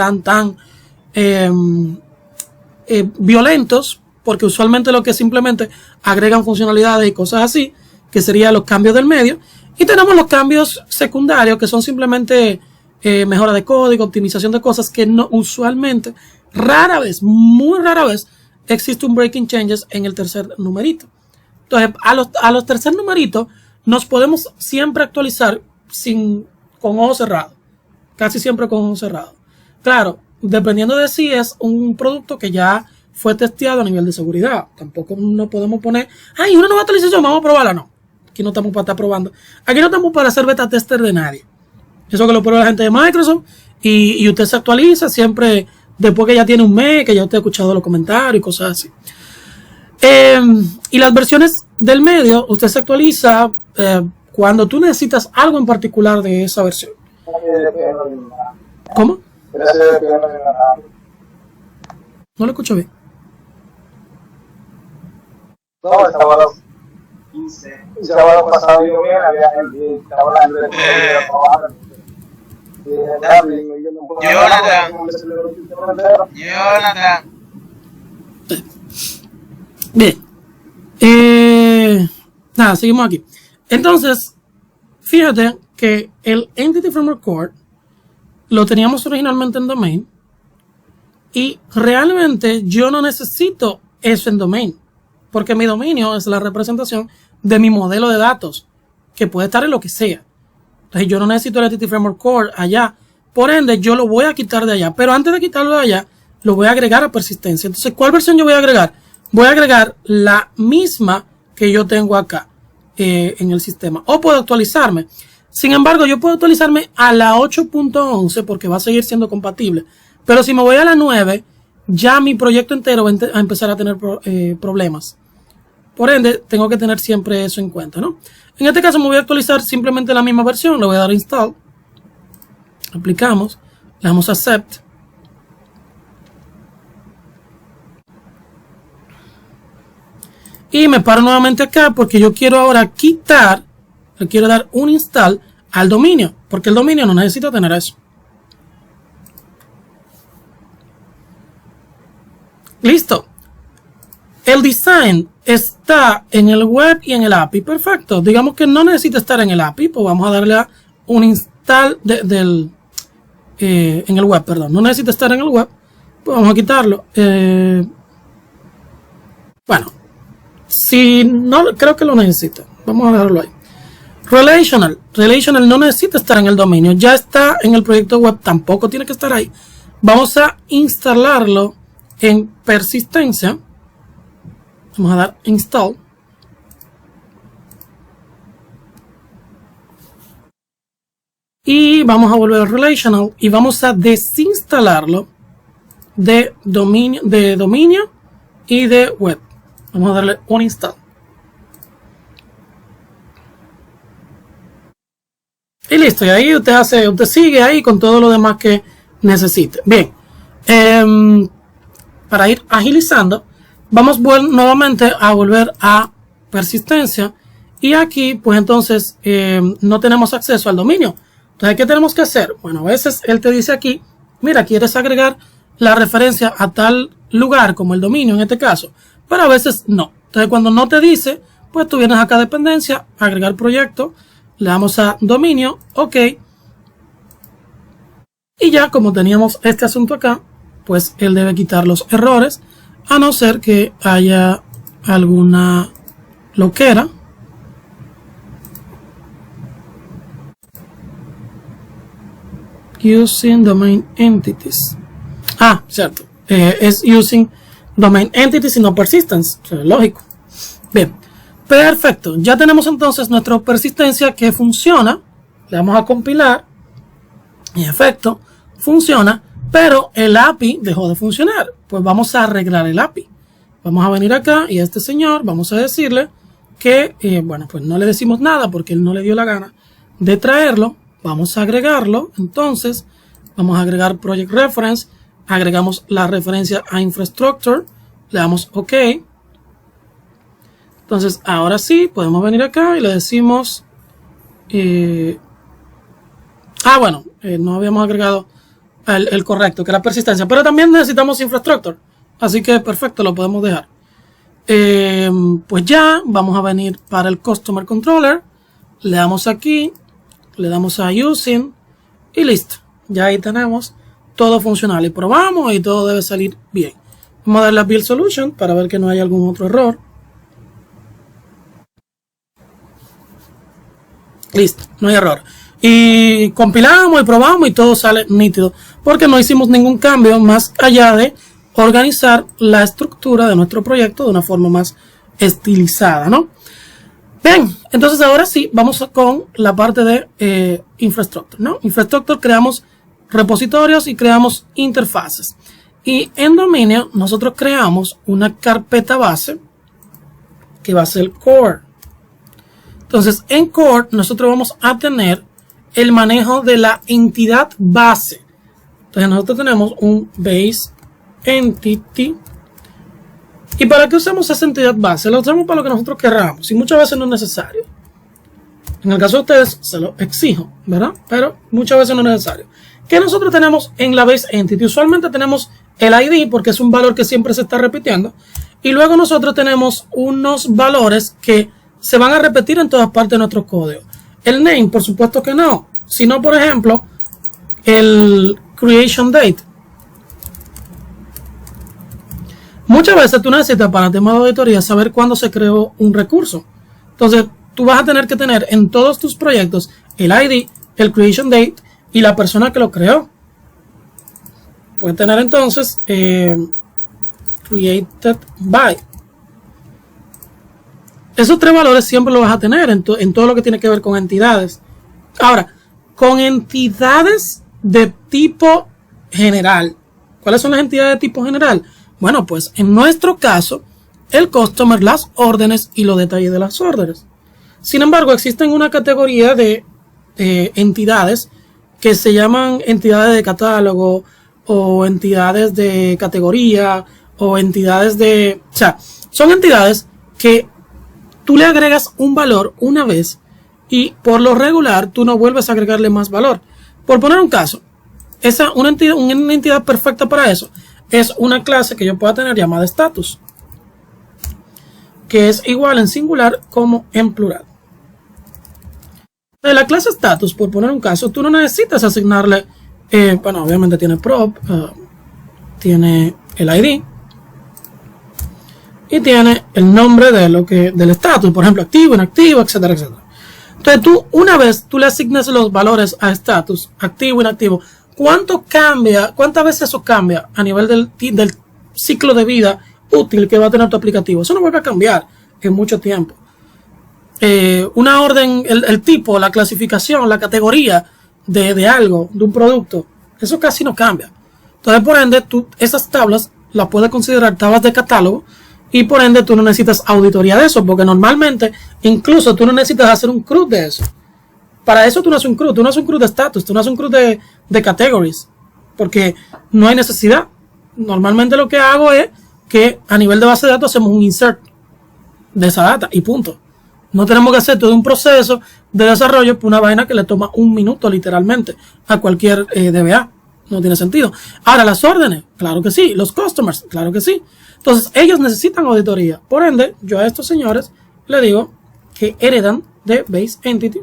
Speaker 1: violentos, porque usualmente lo que simplemente agregan funcionalidades y cosas así, que serían los cambios del medio. Y tenemos los cambios secundarios, que son simplemente mejora de código, optimización de cosas, que no usualmente, rara vez, muy rara vez, existe un breaking changes en el tercer numerito. Entonces, a los tercer numeritos nos podemos siempre actualizar con ojos cerrados. Casi siempre con ojos cerrados. Claro, dependiendo de si es un producto que ya fue testeado a nivel de seguridad. Tampoco no podemos poner, ¡ay, una nueva actualización! Vamos a probarla. No. Aquí no estamos para estar probando. Aquí no estamos para hacer beta tester de nadie. Eso que lo prueba la gente de Microsoft. Y usted se actualiza siempre después que ya tiene un mes, que ya usted ha escuchado los comentarios y cosas así. Y las versiones del medio, usted se actualiza cuando tú necesitas algo en particular de esa versión. ¿Cómo? No lo escucho bien.
Speaker 2: No, el sábado 15. El sábado pasado yo bien, había gente que estaba hablando de Jonathan.
Speaker 1: Bien. Nada, seguimos aquí. Entonces, fíjate que el Entity Framework Core lo teníamos originalmente en domain. Y realmente yo no necesito eso en domain. Porque mi dominio es la representación de mi modelo de datos. Que puede estar en lo que sea. Entonces yo no necesito el Entity Framework Core allá. Por ende, yo lo voy a quitar de allá. Pero antes de quitarlo de allá, lo voy a agregar a persistencia. Entonces, ¿cuál versión yo voy a agregar? Voy a agregar la misma que yo tengo acá en el sistema. O puedo actualizarme. Sin embargo, yo puedo actualizarme a la 8.11 porque va a seguir siendo compatible. Pero si me voy a la 9, ya mi proyecto entero va a empezar a tener problemas. Por ende, tengo que tener siempre eso en cuenta, ¿no? En este caso me voy a actualizar simplemente la misma versión. Le voy a dar install. Aplicamos. Le damos accept. Y me paro nuevamente acá porque yo quiero ahora quitar, le quiero dar un install al dominio. Porque el dominio no necesita tener eso. Listo. El design está en el web y en el API. Perfecto. Digamos que no necesita estar en el API. Pues vamos a darle a un install en el web. Perdón. No necesita estar en el web. Pues vamos a quitarlo. Bueno, si no, creo que lo necesita. Vamos a dejarlo ahí. Relational. Relational no necesita estar en el dominio. Ya está en el proyecto web. Tampoco tiene que estar ahí. Vamos a instalarlo en persistencia. Vamos a dar install. Y vamos a volver a relational. Y vamos a desinstalarlo de dominio y de web. Vamos a darle un install. Y listo, y ahí usted sigue ahí con todo lo demás que necesite. Bien, para ir agilizando, vamos nuevamente a volver a persistencia. Y aquí, pues entonces, no tenemos acceso al dominio. Entonces, ¿qué tenemos que hacer? Bueno, a veces él te dice aquí, mira, quieres agregar la referencia a tal lugar como el dominio en este caso, pero a veces no. Entonces, cuando no te dice, pues tú vienes acá a dependencia, agregar proyecto, le damos a dominio, ok. Y ya como teníamos este asunto acá, pues él debe quitar los errores, a no ser que haya alguna loquera. Using domain entities. Ah, cierto. Es using domain entities y no persistence. O sea, lógico. Bien. Perfecto. Ya tenemos entonces nuestra persistencia que funciona. Le vamos a compilar. En efecto, funciona. Pero el API dejó de funcionar. Pues vamos a arreglar el API. Vamos a venir acá y a este señor vamos a decirle que, bueno, pues no le decimos nada porque él no le dio la gana de traerlo. Vamos a agregarlo. Entonces, vamos a agregar Project Reference. Agregamos la referencia a Infrastructure. Le damos OK. Entonces, ahora sí, podemos venir acá y le decimos... bueno, no habíamos agregado el correcto, que era persistencia. Pero también necesitamos Infrastructure. Así que perfecto, lo podemos dejar. Pues ya, vamos a venir para el Customer Controller. Le damos aquí. Le damos a Using. Y listo. Ya ahí tenemos todo funcional. Y probamos y todo debe salir bien. Vamos a darle a Build Solution para ver que no hay algún otro error. Listo, no hay error. Y compilamos y probamos y todo sale nítido. Porque no hicimos ningún cambio más allá de organizar la estructura de nuestro proyecto de una forma más estilizada, ¿no? Bien, entonces ahora sí, vamos con la parte de Infrastructure, ¿no? Infrastructure, creamos repositorios y creamos interfaces. Y en dominio, nosotros creamos una carpeta base que va a ser Core. Entonces, en Core, nosotros vamos a tener el manejo de la entidad base. Entonces, nosotros tenemos un Base Entity. ¿Y para qué usamos esa entidad base? La usamos para lo que nosotros queramos y muchas veces no es necesario. En el caso de ustedes se lo exijo, ¿verdad? Pero muchas veces no es necesario. ¿Qué nosotros tenemos en la Base Entity? Usualmente tenemos el ID porque es un valor que siempre se está repitiendo. Y luego nosotros tenemos unos valores que se van a repetir en todas partes de nuestro código. El name, por supuesto que no. Sino, por ejemplo, el creation date. Muchas veces tú necesitas para temas de auditoría saber cuándo se creó un recurso. Entonces, tú vas a tener que tener en todos tus proyectos el ID, el creation date y la persona que lo creó. Puedes tener entonces created by. Esos tres valores siempre los vas a tener en todo lo que tiene que ver con entidades. Ahora, con entidades de tipo general. ¿Cuáles son las entidades de tipo general? Bueno, pues en nuestro caso, el customer, las órdenes y los detalles de las órdenes. Sin embargo, existen una categoría de entidades que se llaman entidades de catálogo o entidades de categoría o entidades de... O sea, son entidades que tú le agregas un valor una vez y por lo regular tú no vuelves a agregarle más valor. Por poner un caso, una entidad perfecta para eso es una clase que yo pueda tener llamada status, que es igual en singular como en plural. De la clase status, por poner un caso, tú no necesitas asignarle, bueno, obviamente tiene prop, tiene el ID y tiene el nombre de del estatus, por ejemplo, activo, inactivo, etcétera, etcétera. Entonces una vez tú le asignas los valores a estatus, activo, inactivo, ¿cuántas veces eso cambia a nivel del ciclo de vida útil que va a tener tu aplicativo? Eso no vuelve a cambiar en mucho tiempo. Una orden, el tipo, la clasificación, la categoría de algo, de un producto, eso casi no cambia. Entonces, por ende, esas tablas las puedes considerar tablas de catálogo y por ende tú no necesitas auditoría de eso, porque normalmente incluso tú no necesitas hacer un CRUD de eso. Para eso tú no haces un CRUD, tú no haces un CRUD de status, tú no haces un CRUD de categories, porque no hay necesidad. Normalmente lo que hago es que a nivel de base de datos hacemos un insert de esa data y punto. No tenemos que hacer todo un proceso de desarrollo por una vaina que le toma un minuto literalmente a cualquier DBA. No tiene sentido. Ahora, las órdenes, claro que sí. Los customers, claro que sí. Entonces, ellos necesitan auditoría. Por ende, yo a estos señores le digo que heredan de base entity.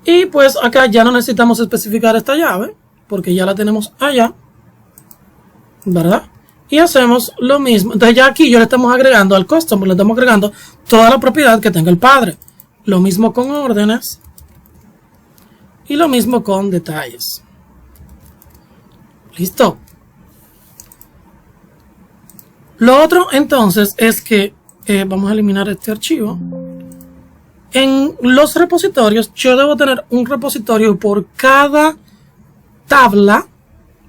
Speaker 1: Y pues acá ya no necesitamos especificar esta llave, porque ya la tenemos allá, ¿verdad? Y hacemos lo mismo. Entonces ya aquí yo le estamos agregando al customer, le estamos agregando toda la propiedad que tenga el padre. Lo mismo con órdenes. Y lo mismo con detalles. Listo. Lo otro entonces es que vamos a eliminar este archivo. En los repositorios yo debo tener un repositorio por cada tabla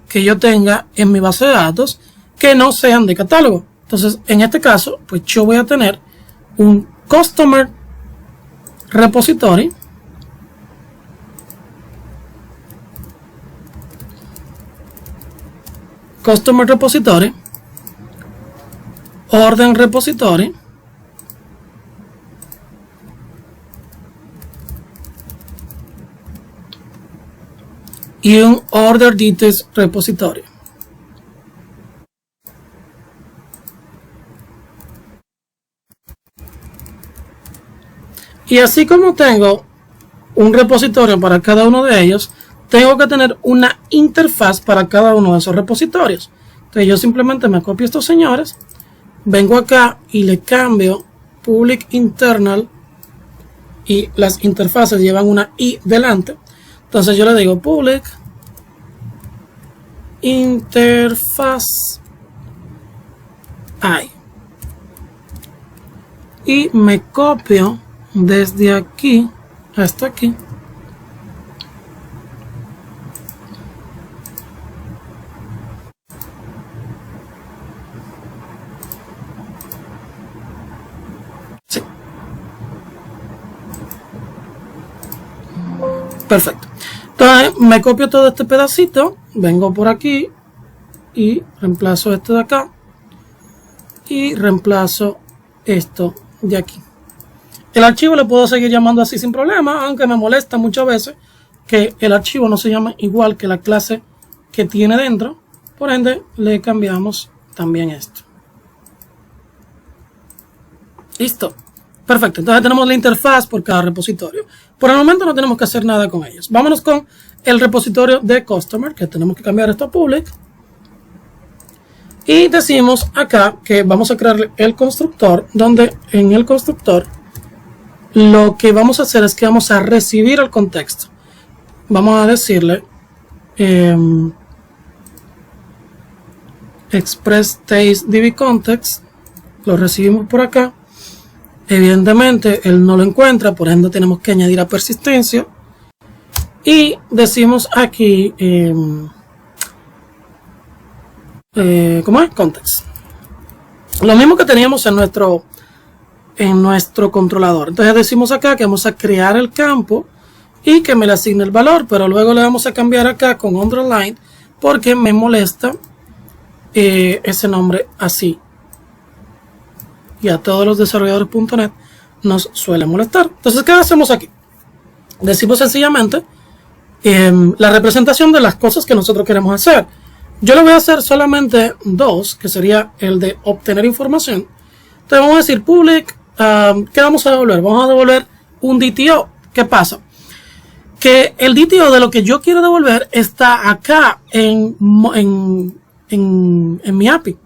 Speaker 1: que yo tenga en mi base de datos que no sean de catálogo. Entonces, en este caso, pues yo voy a tener un Customer Repository Orden Repository y un Order Details Repository. Y así como tengo un repositorio para cada uno de ellos, tengo que tener una interfaz para cada uno de esos repositorios. Entonces yo simplemente me copio estos señores, vengo acá y le cambio public internal y las interfaces llevan una i delante. Entonces yo le digo public interfaz i y me copio desde aquí hasta aquí. Sí. Perfecto. Entonces me copio todo este pedacito, vengo por aquí y reemplazo esto de acá y reemplazo esto de aquí. El archivo lo puedo seguir llamando así sin problema, aunque me molesta muchas veces que el archivo no se llame igual que la clase que tiene dentro. Por ende, le cambiamos también esto. Listo. Perfecto. Entonces tenemos la interfaz por cada repositorio. Por el momento no tenemos que hacer nada con ellos. Vámonos con el repositorio de Customer, que tenemos que cambiar esto a Public. Y decimos acá que vamos a crear el constructor, donde en el constructor lo que vamos a hacer es que vamos a recibir el contexto. Vamos a decirle express taste db context. Lo recibimos por acá. Evidentemente él no lo encuentra, por ende tenemos que añadir a persistencia. Y decimos aquí ¿cómo es? Context. Lo mismo que teníamos en nuestro controlador. Entonces decimos acá que vamos a crear el campo y que me le asigne el valor, pero luego le vamos a cambiar acá con underline porque me molesta ese nombre así. Y a todos los desarrolladores.net nos suele molestar. Entonces, ¿qué hacemos aquí? Decimos sencillamente la representación de las cosas que nosotros queremos hacer. Yo le voy a hacer solamente dos, que sería el de obtener información. Entonces vamos a decir public, ¿qué vamos a devolver? Vamos a devolver un DTO. ¿Qué pasa? que el DTO de lo que yo quiero devolver está acá en mi API.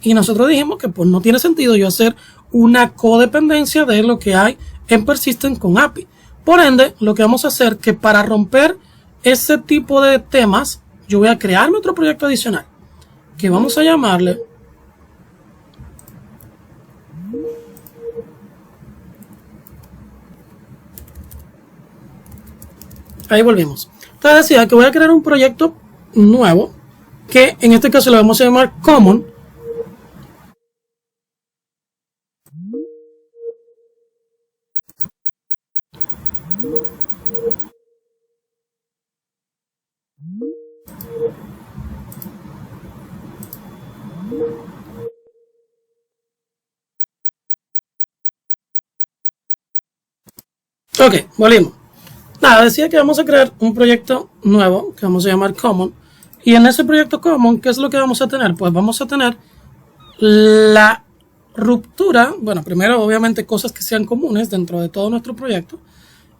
Speaker 1: Y nosotros dijimos que pues no tiene sentido yo hacer una codependencia de lo que hay en Persistent con API. Por ende, lo que vamos a hacer es que para romper ese tipo de temas, yo voy a crear otro proyecto adicional que vamos a llamarle ahí volvimos. Entonces decía que voy a crear un proyecto nuevo que en este caso le vamos a llamar Common. Ok, volvimos. Nada, decía que vamos a crear un proyecto nuevo que vamos a llamar Common. Y en ese proyecto Common, ¿qué es lo que vamos a tener? Pues vamos a tener la ruptura, bueno, primero obviamente cosas que sean comunes dentro de todo nuestro proyecto.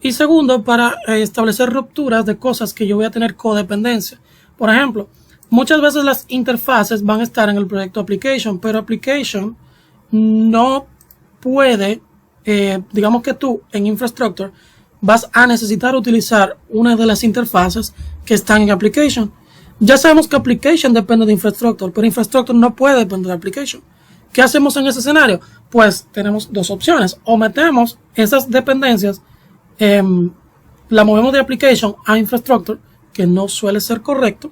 Speaker 1: Y segundo, para establecer rupturas de cosas que yo voy a tener codependencia. Por ejemplo, muchas veces las interfaces van a estar en el proyecto Application, pero Application no puede, digamos que tú en Infrastructure vas a necesitar utilizar una de las interfaces que están en Application. Ya sabemos que Application depende de Infrastructure, pero Infrastructure no puede depender de Application. ¿Qué hacemos en ese escenario? Pues tenemos dos opciones. O metemos esas dependencias, la movemos de Application a Infrastructure, que no suele ser correcto,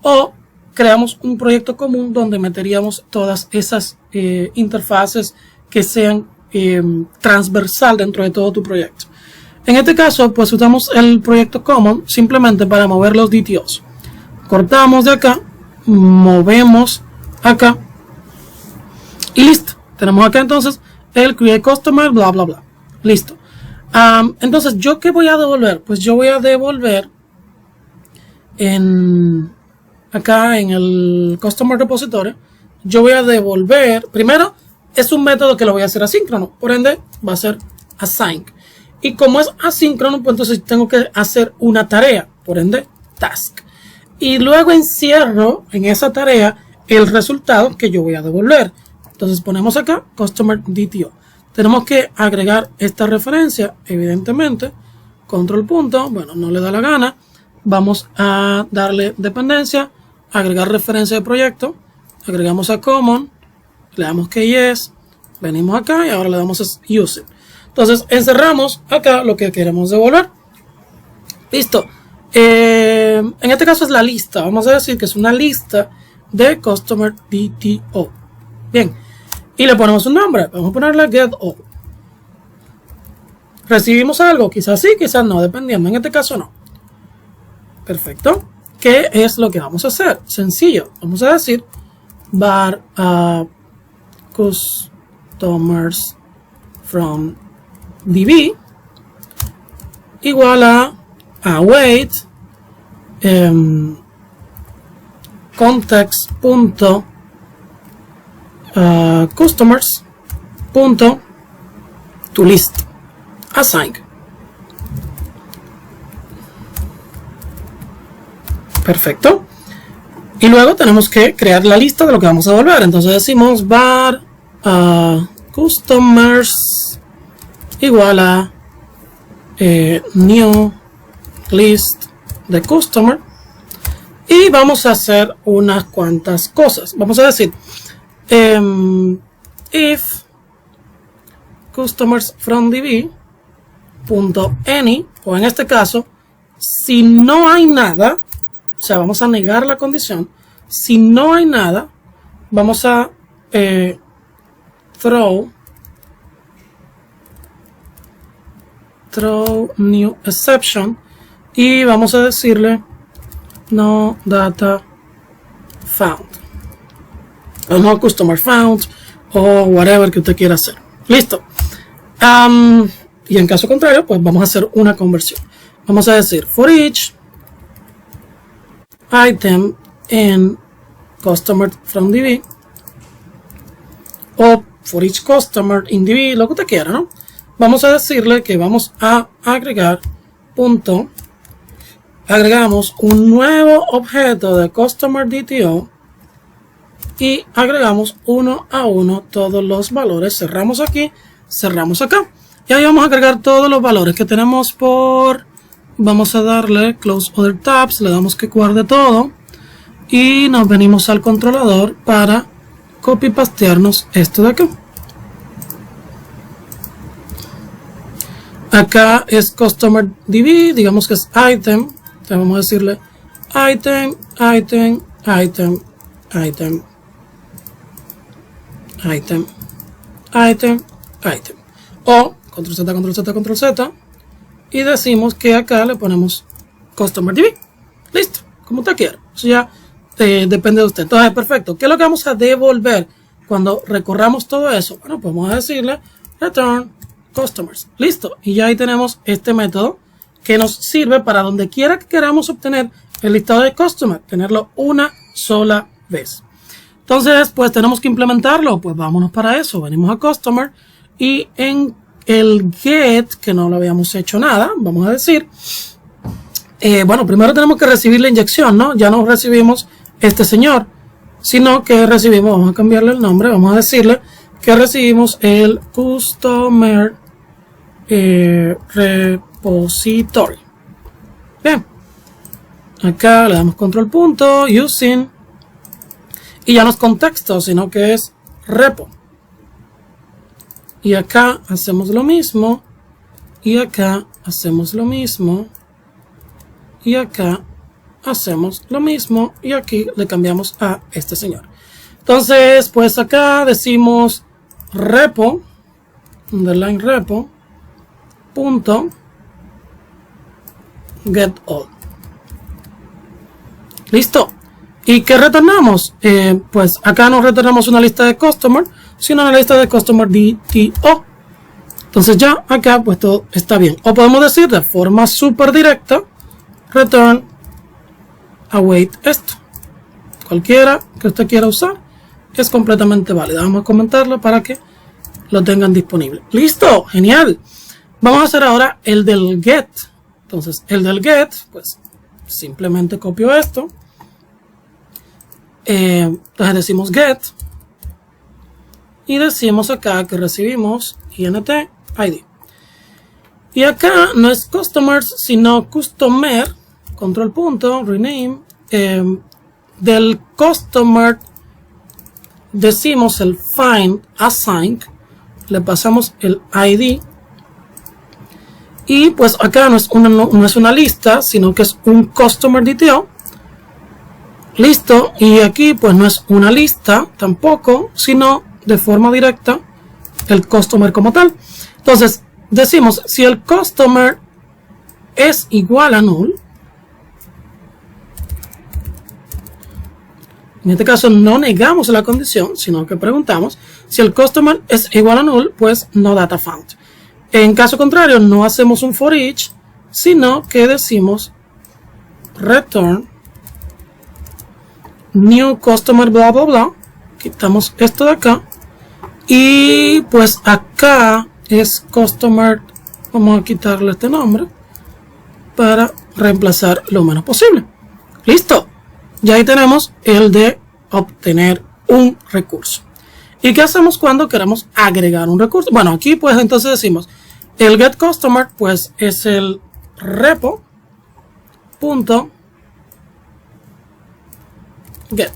Speaker 1: o creamos un proyecto común donde meteríamos todas esas interfaces que sean transversal dentro de todo tu proyecto. En este caso, pues usamos el proyecto Common simplemente para mover los DTOs. Cortamos de acá, movemos acá y listo. Tenemos acá entonces el create customer, bla, bla, bla. Listo. Entonces, ¿yo qué voy a devolver? Pues yo voy a devolver acá en el customer repository. Yo voy a devolver, primero, es un método que lo voy a hacer asíncrono. Por ende, va a ser async. Y como es asíncrono, pues entonces tengo que hacer una tarea. Por ende, task. Y luego encierro en esa tarea el resultado que yo voy a devolver. Entonces ponemos acá Customer DTO. Tenemos que agregar esta referencia, evidentemente. Control punto, bueno, no le da la gana. Vamos a darle dependencia, agregar referencia de proyecto. Agregamos a Common, le damos que yes, venimos acá y ahora le damos a Using. Entonces encerramos acá lo que queremos devolver. Listo. En este caso es la lista. Vamos a decir que es una lista de Customer DTO. Bien. Y le ponemos un nombre. Vamos a ponerle get all. ¿Recibimos algo? Quizás sí, quizás no, dependiendo. En este caso no. Perfecto. ¿Qué es lo que vamos a hacer? Sencillo. Vamos a decir var customers from DB igual a await context punto customers punto to list assign. Perfecto. Y luego tenemos que crear la lista de lo que vamos a devolver. Entonces decimos var customers igual a new list de customer. Y vamos a hacer unas cuantas cosas. Vamos a decir if customers from DB punto any, o en este caso, si no hay nada, o sea, vamos a negar la condición. Si no hay nada, vamos a throw new exception y vamos a decirle no data found o no customer found o whatever que usted quiera hacer. Listo. Y en caso contrario, pues vamos a hacer una conversión. Vamos a decir for each item in customer from DB o for each customer in DB, lo que usted quiera, ¿no? Vamos a decirle que vamos a agregar punto agregamos un nuevo objeto de Customer DTO y agregamos uno a uno todos los valores. Cerramos aquí, cerramos acá. Y ahí vamos a agregar todos los valores que tenemos vamos a darle Close Other Tabs, le damos que guarde todo. Y nos venimos al controlador para copy pastearnos esto de acá. Acá es Customer DB, digamos que es Item. Entonces vamos a decirle Item, Item, Item, Item, Item, Item, Item. O Ctrl Z, Ctrl Z, Ctrl Z. Y decimos que acá le ponemos Customer DB. Listo, como usted quiera. Eso ya depende de usted. Entonces, perfecto. ¿Qué es lo que vamos a devolver cuando recorramos todo eso? Bueno, pues vamos a decirle Return Customers. Listo. Y ya ahí tenemos este método que nos sirve para donde quiera que queramos obtener el listado de Customer. Tenerlo una sola vez. Entonces, pues tenemos que implementarlo. Pues vámonos para eso. Venimos a Customer y en el Get, que no lo habíamos hecho nada, vamos a decir, bueno, primero tenemos que recibir la inyección, ¿no? Ya no recibimos este señor, sino que recibimos, vamos a cambiarle el nombre, vamos a decirle que recibimos el Customer Repository. Bien, acá le damos control punto, using, y ya no es contexto, sino que es repo. Y acá hacemos lo mismo, y acá hacemos lo mismo, y acá hacemos lo mismo, y aquí le cambiamos a este señor. Entonces, pues acá decimos repo, underline repo, punto, get all. Listo. ¿Y qué retornamos? Pues acá no retornamos una lista de customer, sino una lista de customer DTO. Entonces ya acá pues todo está bien. O podemos decir de forma súper directa, return await esto. Cualquiera que usted quiera usar es completamente válida. Vamos a comentarlo para que lo tengan disponible. Listo, genial. Vamos a hacer ahora el del get. Entonces el del get, pues simplemente copio esto. Entonces decimos get y decimos acá que recibimos int id. Y acá no es customers sino customer, control punto, rename. Del customer decimos el find assign, le pasamos el id. Y pues acá no es una lista, sino que es un customer DTO. Listo, y aquí pues no es una lista tampoco, sino de forma directa el customer como tal. Entonces decimos si el customer es igual a null, en este caso no negamos la condición, sino que preguntamos si el customer es igual a null, pues no data found. En caso contrario no hacemos un for each, sino que decimos return new customer bla bla bla. Quitamos esto de acá y pues acá es customer, vamos a quitarle este nombre para reemplazar lo menos posible. Listo, ya ahí tenemos el de obtener un recurso. ¿Y qué hacemos cuando queremos agregar un recurso? Bueno, aquí pues entonces decimos el get customer pues es el repo punto get.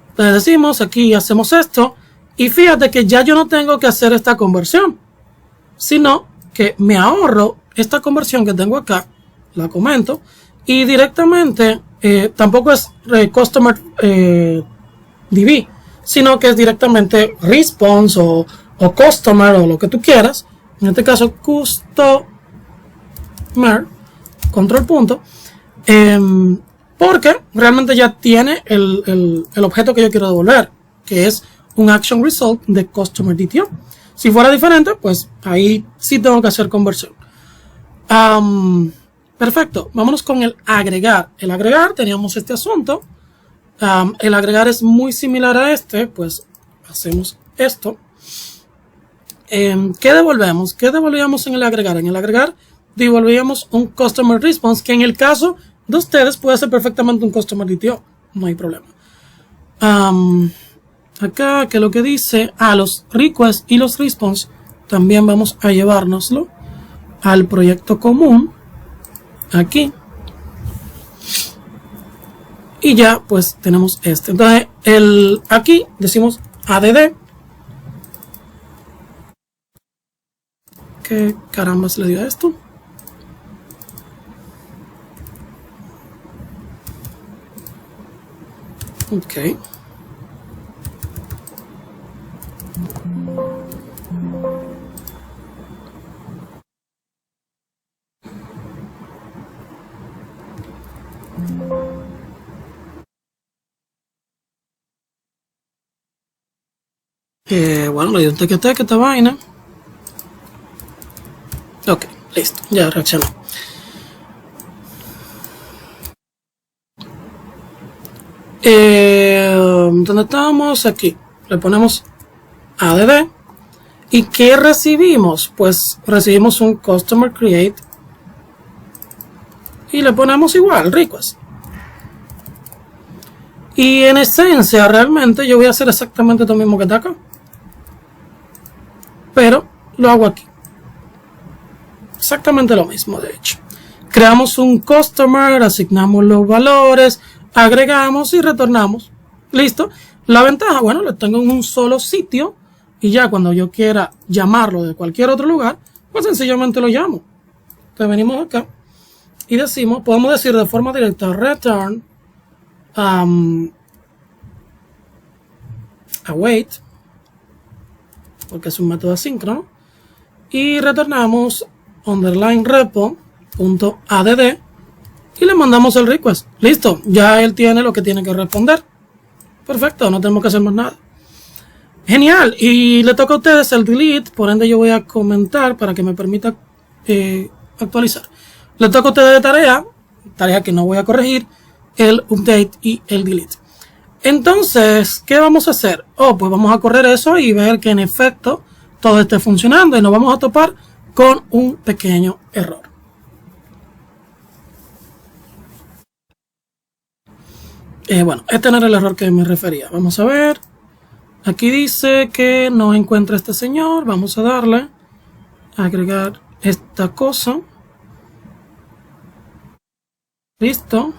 Speaker 1: Entonces decimos aquí hacemos esto y fíjate que ya yo no tengo que hacer esta conversión, sino que me ahorro esta conversión que tengo acá, la comento y directamente tampoco es customer DB, sino que es directamente response o customer o lo que tú quieras, en este caso customer, control punto, porque realmente ya tiene el objeto que yo quiero devolver, que es un action result de customer DTO. Si fuera diferente, pues ahí sí tengo que hacer conversión. Perfecto, vámonos con el agregar. El agregar, teníamos este asunto. El agregar es muy similar a este, pues hacemos esto. ¿Qué devolvemos? ¿Qué devolvíamos en el agregar? En el agregar devolvíamos un customer response, que en el caso de ustedes puede ser perfectamente un customer DTO, no hay problema. Acá, que lo que dice, los requests y los response también vamos a llevárnoslo al proyecto común, aquí, y ya pues tenemos este. Entonces aquí decimos add. ¿Qué caramba se le dio a esto? Ok. Bueno, le dio un teque esta vaina. Ok, listo, ya reaccionó. ¿Dónde estamos? Aquí. Le ponemos add. ¿Y qué recibimos? Pues recibimos un customer create y le ponemos igual, request. Y en esencia, realmente yo voy a hacer exactamente lo mismo que está acá, pero lo hago aquí. Exactamente lo mismo, de hecho. Creamos un customer, asignamos los valores, agregamos y retornamos. Listo. La ventaja, bueno, lo tengo en un solo sitio y ya cuando yo quiera llamarlo de cualquier otro lugar, pues sencillamente lo llamo. Entonces venimos acá y decimos, podemos decir de forma directa return await, porque es un método asíncrono, y retornamos underline repo.add y le mandamos el request. Listo, ya él tiene lo que tiene que responder. Perfecto, no tenemos que hacer más nada. Genial, y le toca a ustedes el delete, por ende yo voy a comentar para que me permita actualizar. Le toca a ustedes de tarea que no voy a corregir, el update y el delete. Entonces, ¿qué vamos a hacer? Pues vamos a correr eso y ver que en efecto todo esté funcionando y nos vamos a topar con un pequeño error. Bueno, este no era el error que me refería. Vamos a ver. Aquí dice que no encuentra a este señor. Vamos a darle a agregar esta cosa. Listo.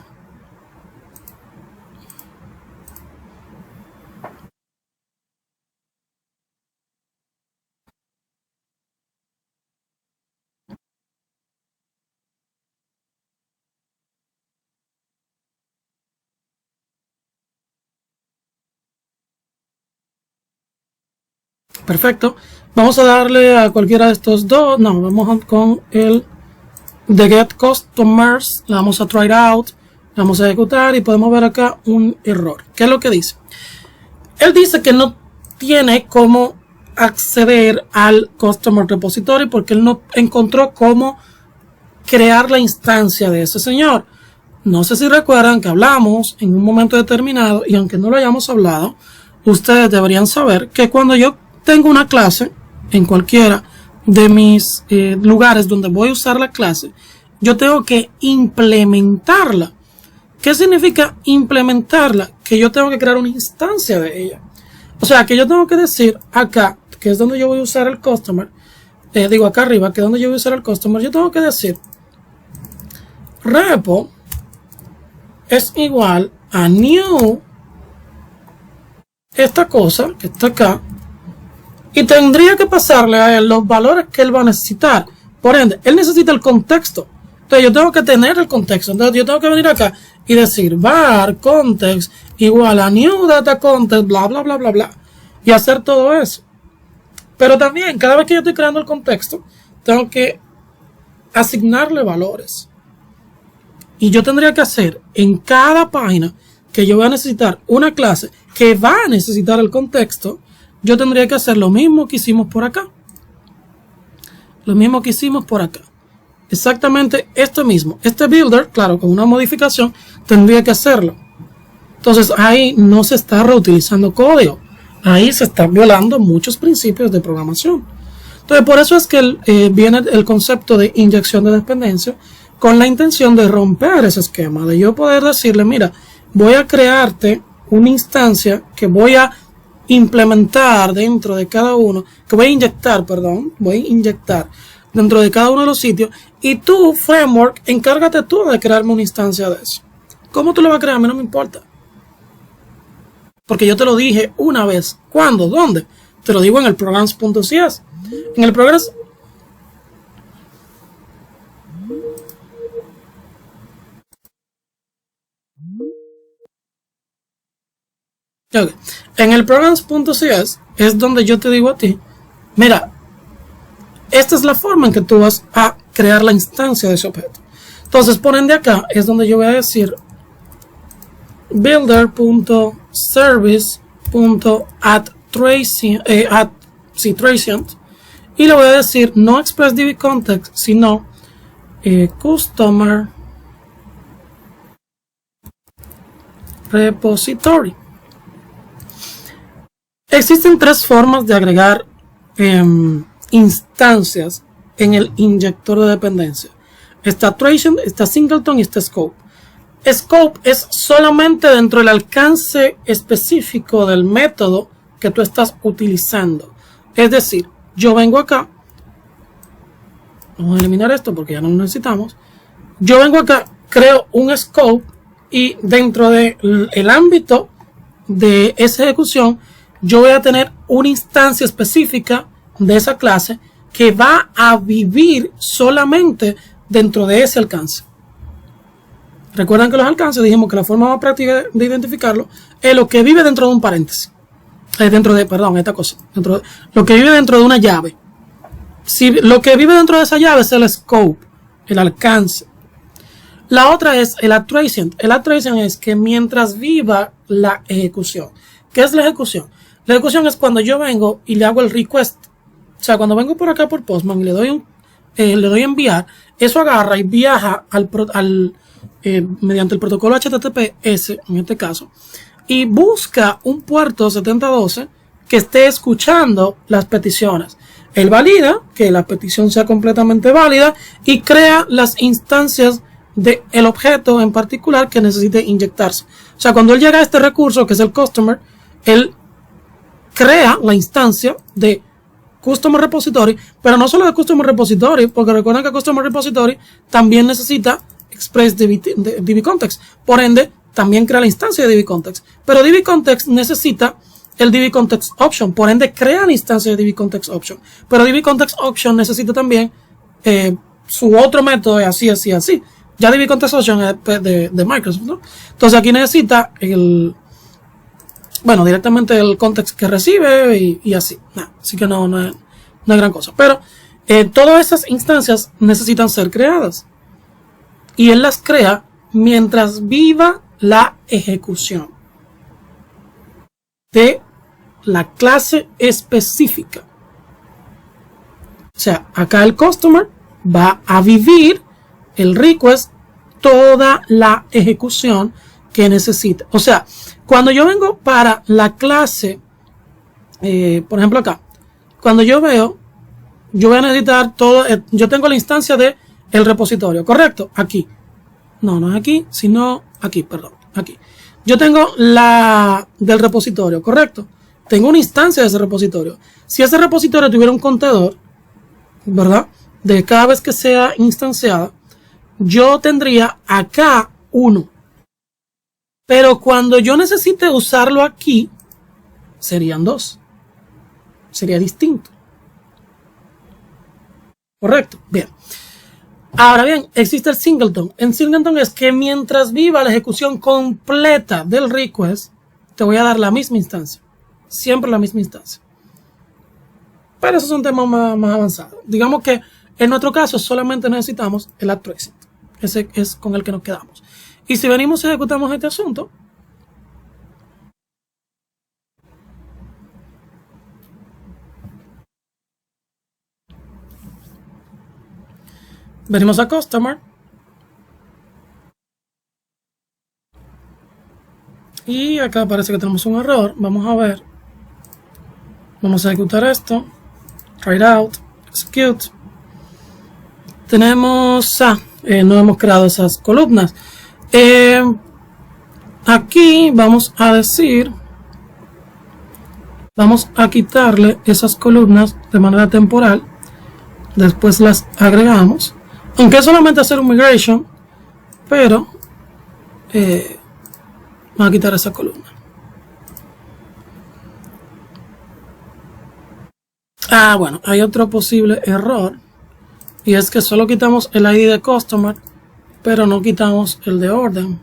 Speaker 1: Perfecto. Vamos a darle a cualquiera de estos dos. No, vamos con el de get customers. Le vamos a try it out. Le vamos a ejecutar y podemos ver acá un error. ¿Qué es lo que dice? Él dice que no tiene cómo acceder al customer repository porque él no encontró cómo crear la instancia de ese señor. No sé si recuerdan que hablamos en un momento determinado, y aunque no lo hayamos hablado, ustedes deberían saber que cuando yo tengo una clase en cualquiera de mis lugares donde voy a usar la clase, yo tengo que implementarla. ¿Qué significa implementarla? Que yo tengo que crear una instancia de ella. O sea, que yo tengo que decir acá, que es donde yo voy a usar el customer, digo acá arriba, que es donde yo voy a usar el customer, yo tengo que decir repo es igual a new esta cosa que está acá, y tendría que pasarle a él los valores que él va a necesitar. Por ende, él necesita el contexto. Entonces yo tengo que tener el contexto. Entonces yo tengo que venir acá y decir var context igual a new data context, bla, bla, bla, bla, bla. Y hacer todo eso. Pero también, cada vez que yo estoy creando el contexto, tengo que asignarle valores. Y yo tendría que hacer en cada página que yo voy a necesitar una clase que va a necesitar el contexto, yo tendría que hacer lo mismo que hicimos por acá. Lo mismo que hicimos por acá. Exactamente esto mismo. Este builder, claro, con una modificación, tendría que hacerlo. Entonces ahí no se está reutilizando código. Ahí se están violando muchos principios de programación. Entonces, por eso es que viene el concepto de inyección de dependencia, con la intención de romper ese esquema, de yo poder decirle, mira, voy a crearte una instancia que voy a implementar dentro de cada uno, que voy a inyectar dentro de cada uno de los sitios, y tú, framework, encárgate tú de crearme una instancia de eso. ¿Cómo tú lo vas a crear? A mí no me importa. Porque yo te lo dije una vez. ¿Cuándo? ¿Dónde? Te lo digo en el programs.cs. En el programs... Okay. En el programs.cs es donde yo te digo a ti, mira, esta es la forma en que tú vas a crear la instancia de ese objeto. Entonces, por ende acá es donde yo voy a decir builder.service.addTrancient y le voy a decir no ExpressDBContext, sino Customer Repository. Existen tres formas de agregar instancias en el inyector de dependencia. Está Trancient, está Singleton y está Scope. Scope es solamente dentro del alcance específico del método que tú estás utilizando. Es decir, yo vengo acá, vamos a eliminar esto porque ya no lo necesitamos. Yo vengo acá, creo un scope y dentro del ámbito de esa ejecución yo voy a tener una instancia específica de esa clase que va a vivir solamente dentro de ese alcance. Recuerdan que los alcances dijimos que la forma más práctica de identificarlo es lo que vive dentro de un paréntesis. Lo que vive dentro de una llave. Si lo que vive dentro de esa llave es el scope, el alcance. La otra es el addTrancient. El addTrancient es que mientras viva la ejecución. ¿Qué es la ejecución? La ejecución es cuando yo vengo y le hago el request. O sea, cuando vengo por acá por Postman y le doy enviar, eso agarra y viaja mediante el protocolo HTTPS, en este caso, y busca un puerto 7012 que esté escuchando las peticiones. Él valida que la petición sea completamente válida y crea las instancias del objeto en particular que necesite inyectarse. O sea, cuando él llega a este recurso, que es el customer, él crea la instancia de Customer Repository, pero no solo de Customer Repository, porque recuerden que Customer Repository también necesita ExpressDBContext. Por ende, también crea la instancia de DBContext. Pero DBContext necesita el DBContext Option. Por ende, crea la instancia de DBContext Option. Pero DBContext Option necesita también su otro método, así. Ya DBContext Option es de Microsoft, ¿no? Entonces aquí necesita directamente el context que recibe y así. Así que no es gran cosa. Pero todas esas instancias necesitan ser creadas. Y él las crea mientras viva la ejecución de la clase específica. O sea, acá el customer va a vivir el request toda la ejecución que necesita. O sea, cuando yo vengo para la clase, por ejemplo acá, cuando yo veo, yo voy a necesitar todo, yo tengo la instancia de el repositorio, ¿correcto? Aquí. No es aquí, sino aquí, perdón, aquí. Yo tengo la del repositorio, ¿correcto? Tengo una instancia de ese repositorio. Si ese repositorio tuviera un contador, ¿verdad? De cada vez que sea instanciada, yo tendría acá 1. Pero cuando yo necesite usarlo aquí, serían 2. Sería distinto. ¿Correcto? Bien. Ahora bien, existe el singleton. En singleton es que mientras viva la ejecución completa del request, te voy a dar la misma instancia. Siempre la misma instancia. Pero eso es un tema más avanzado. Digamos que en nuestro caso solamente necesitamos el addTrancient. Ese es con el que nos quedamos. Y si venimos y ejecutamos este asunto, venimos a Customer y acá parece que tenemos un error. Vamos a ver. Vamos a ejecutar esto. Try it out. execute. Tenemos, no hemos creado esas columnas. Aquí vamos a decir, vamos a quitarle esas columnas de manera temporal. Después las agregamos. Aunque es solamente hacer un migration, pero vamos a quitar esa columna. Bueno, hay otro posible error. Y es que solo quitamos el ID de customer, pero no quitamos el de orden.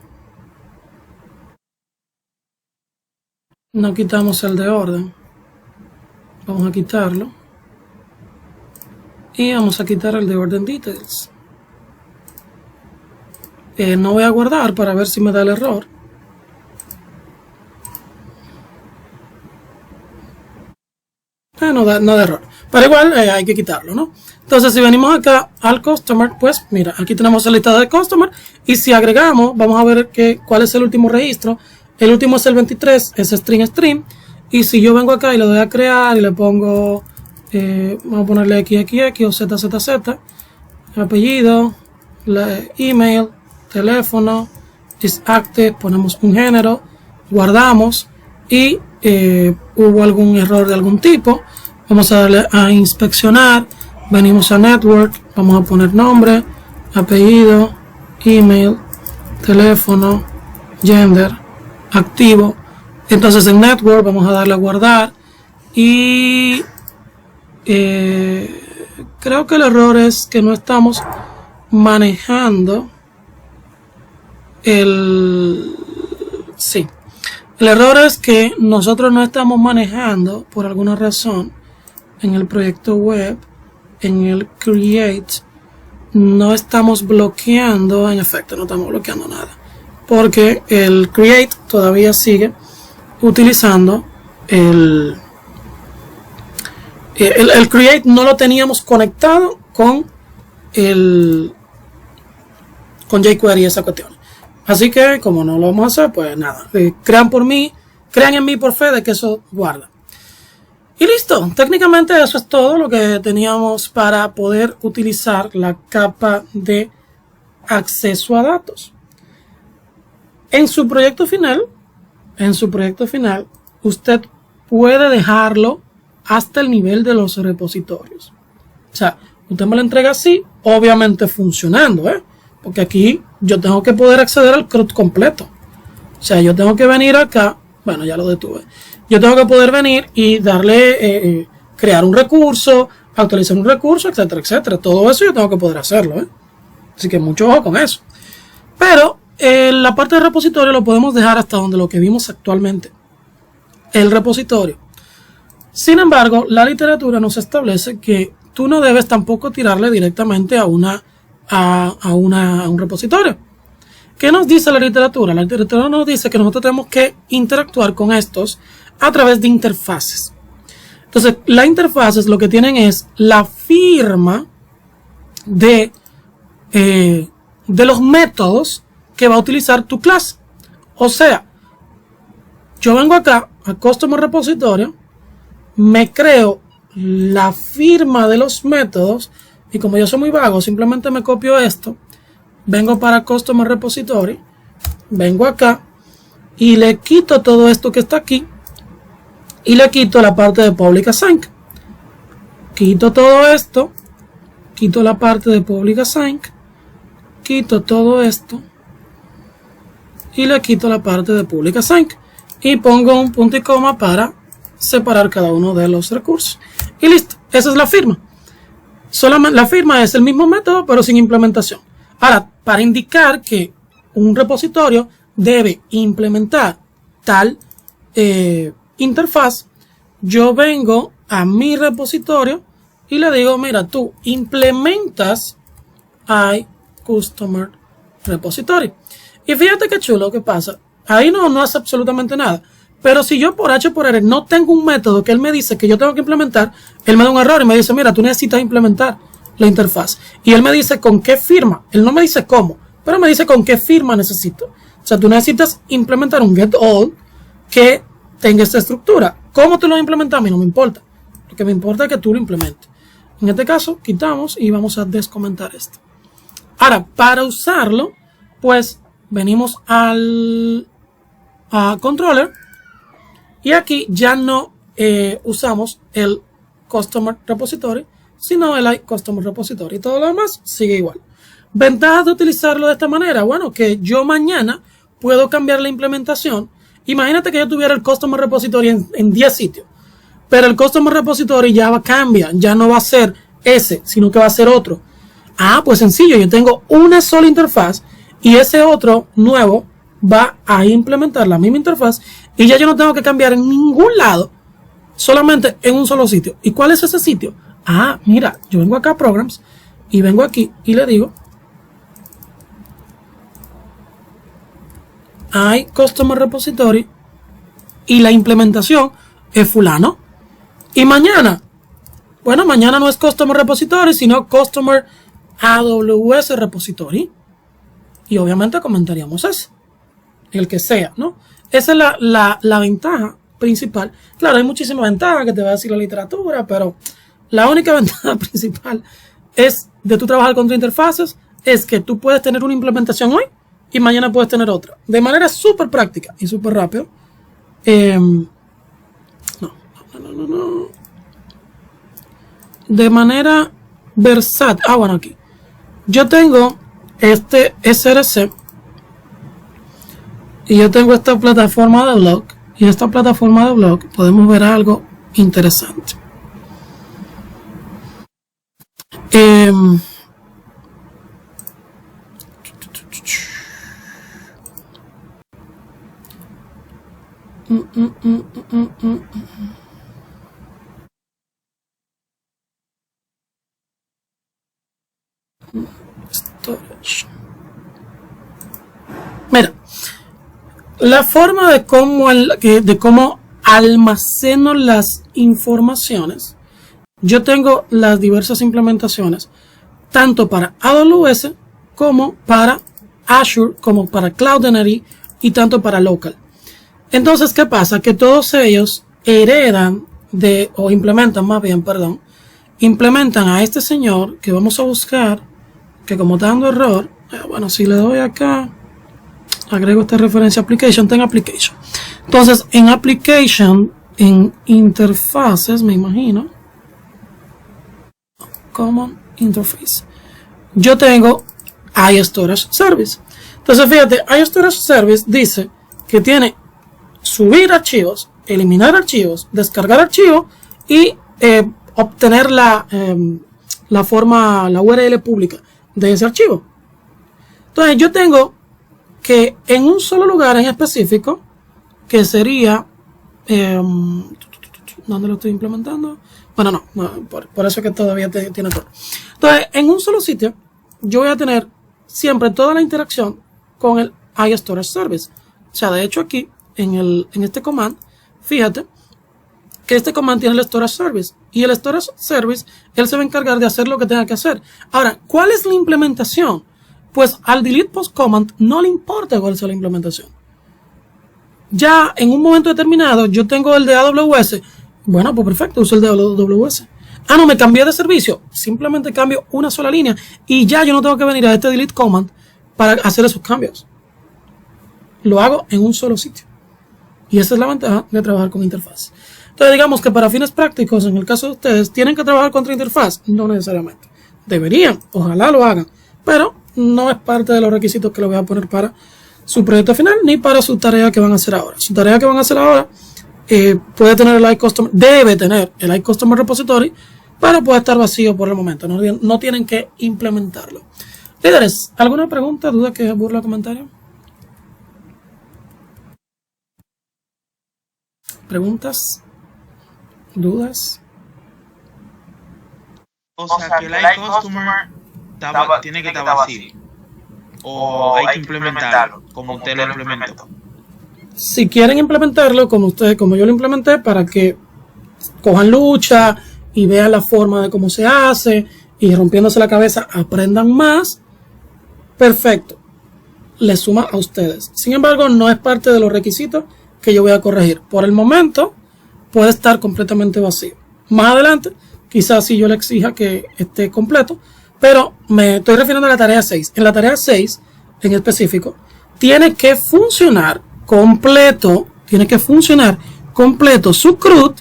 Speaker 1: No quitamos el de orden. Vamos a quitarlo. Y vamos a quitar el de orden details. No voy a guardar para ver si me da el error. No da error. Pero igual hay que quitarlo, ¿no? Entonces, si venimos acá al customer, pues mira, aquí tenemos el listado de customer. Y si agregamos, vamos a ver cuál es el último registro. El último es el 23, es string. Y si yo vengo acá y le doy a crear y le pongo, vamos a ponerle XXX o ZZZ, apellido, email, teléfono, is active, ponemos un género, guardamos y hubo algún error de algún tipo. Vamos a darle a inspeccionar, venimos a network, vamos a poner nombre, apellido, email, teléfono, gender, activo. Entonces en network vamos a darle a guardar y creo que el error es que no estamos manejando el error es que nosotros no estamos manejando por alguna razón en el proyecto web, en el create, no estamos bloqueando, en efecto no estamos bloqueando nada, porque el create todavía sigue utilizando el create, no lo teníamos conectado con jQuery, esa cuestión. Así que como no lo vamos a hacer, pues nada, crean en mí por fe de que eso guarda. Y listo, técnicamente eso es todo lo que teníamos para poder utilizar la capa de acceso a datos. En su proyecto final, usted puede dejarlo hasta el nivel de los repositorios. O sea, usted me lo entrega así, obviamente funcionando, porque aquí yo tengo que poder acceder al CRUD completo. O sea, yo tengo que venir acá, bueno, ya lo detuve. Yo tengo que poder venir y darle, crear un recurso, actualizar un recurso, etcétera, etcétera. Todo eso yo tengo que poder hacerlo, Así que mucho ojo con eso. Pero la parte del repositorio lo podemos dejar hasta donde lo que vimos actualmente, el repositorio. Sin embargo, la literatura nos establece que tú no debes tampoco tirarle directamente a un repositorio. ¿Qué nos dice la literatura? La literatura nos dice que nosotros tenemos que interactuar con estos a través de interfaces. Entonces, las interfaces lo que tienen es la firma de los métodos que va a utilizar tu clase. O sea, yo vengo acá a Customer Repositorio, me creo la firma de los métodos y como yo soy muy vago, simplemente me copio esto, vengo para Customer Repository, vengo acá y le quito todo esto que está aquí y le quito la parte de Public Async. Quito todo esto, quito la parte de Public Async, quito todo esto y le quito la parte de Public Async y pongo un punto y coma para separar cada uno de los recursos. Y listo, esa es la firma. Solamente la firma es el mismo método pero sin implementación. Ahora, para indicar que un repositorio debe implementar tal interfaz, yo vengo a mi repositorio y le digo, mira, tú implementas iCustomer Repository. Y fíjate qué chulo que pasa. Ahí no hace absolutamente nada. Pero si yo por H por R no tengo un método que él me dice que yo tengo que implementar, él me da un error y me dice, mira, tú necesitas implementar la interfaz. Y él me dice con qué firma. Él no me dice cómo, pero me dice con qué firma necesito. O sea, tú necesitas implementar un getAll que tenga esta estructura. ¿Cómo tú lo implementas? A mí no me importa. Lo que me importa es que tú lo implementes. En este caso, quitamos y vamos a descomentar esto. Ahora, para usarlo, pues venimos al controller y aquí ya no usamos el Customer Repository, sino el iCustomer Repository. Todo lo demás sigue igual. Ventajas de utilizarlo de esta manera. Bueno, que yo mañana puedo cambiar la implementación. Imagínate que yo tuviera el Customer Repository en 10 sitios. Pero el Customer Repository ya cambia. Ya no va a ser ese, sino que va a ser otro. Ah, pues sencillo. Yo tengo una sola interfaz y ese otro nuevo va a implementar la misma interfaz y ya yo no tengo que cambiar en ningún lado, solamente en un solo sitio. ¿Y cuál es ese sitio? Ah, mira, yo vengo acá a Programs y vengo aquí y le digo hay Customer Repository y la implementación es fulano. Y mañana, bueno, mañana no es Customer Repository, sino Customer AWS Repository. Y obviamente comentaríamos eso, el que sea, ¿no? Esa es la ventaja principal. Claro, hay muchísimas ventajas que te va a decir la literatura, pero la única ventaja principal es de tú trabajar con 3 interfaces, es que tú puedes tener una implementación hoy y mañana puedes tener otra. De manera súper práctica y súper rápido. No. De manera versátil. Ah, bueno, aquí. Yo tengo este SRC y yo tengo esta plataforma de blog. Y en esta plataforma de blog podemos ver algo interesante. Storage. Mira, la forma de cómo almaceno las informaciones. Yo tengo las diversas implementaciones, tanto para AWS como para Azure, como para Cloudinary y tanto para Local. Entonces, ¿qué pasa? Que todos ellos heredan implementan a este señor que vamos a buscar, que como está dando error, bueno, si le doy acá, agrego esta referencia application, tengo application. Entonces, en application, en interfaces, me imagino, common interface, yo tengo iStorage Service. Entonces, fíjate, iStorage Service dice que tiene subir archivos, eliminar archivos, descargar archivos y obtener la URL pública de ese archivo. Entonces, yo tengo que en un solo lugar en específico, que sería ¿dónde lo estoy implementando? Bueno, no, por eso es que todavía tiene todo. Entonces, en un solo sitio, yo voy a tener siempre toda la interacción con el iStorage Service. O sea, de hecho aquí, en este command, fíjate que este command tiene el Storage Service. Y el Storage Service, él se va a encargar de hacer lo que tenga que hacer. Ahora, ¿cuál es la implementación? Pues al delete post command no le importa cuál sea la implementación. Ya en un momento determinado yo tengo el de AWS. Bueno, pues perfecto, uso el de AWS. Ah, no, me cambié de servicio. Simplemente cambio una sola línea y ya yo no tengo que venir a este delete command para hacer esos cambios. Lo hago en un solo sitio. Y esa es la ventaja de trabajar con interfaz. Entonces digamos que para fines prácticos, en el caso de ustedes, ¿tienen que trabajar contra interfaz? No necesariamente. Deberían, ojalá lo hagan, pero no es parte de los requisitos que le voy a poner para su proyecto final ni para su tarea que van a hacer ahora. Su tarea que van a hacer ahora puede tener el iCustomer, debe tener el iCustomer Repository, pero puede estar vacío por el momento. No tienen que implementarlo. Líderes, ¿alguna pregunta, duda que burla comentario? ¿Preguntas? ¿Dudas?
Speaker 3: O sea, que el iCustomer tiene que estar vacío. O hay que implementarlo, como usted lo implementó.
Speaker 1: Si quieren implementarlo como yo lo implementé, para que cojan lucha y vean la forma de cómo se hace y rompiéndose la cabeza aprendan más, perfecto, les suma a ustedes. Sin embargo, no es parte de los requisitos que yo voy a corregir. Por el momento puede estar completamente vacío. Más adelante quizás si yo le exija que esté completo, pero me estoy refiriendo a la tarea 6. En la tarea 6, en específico, tiene que funcionar completo su CRUD,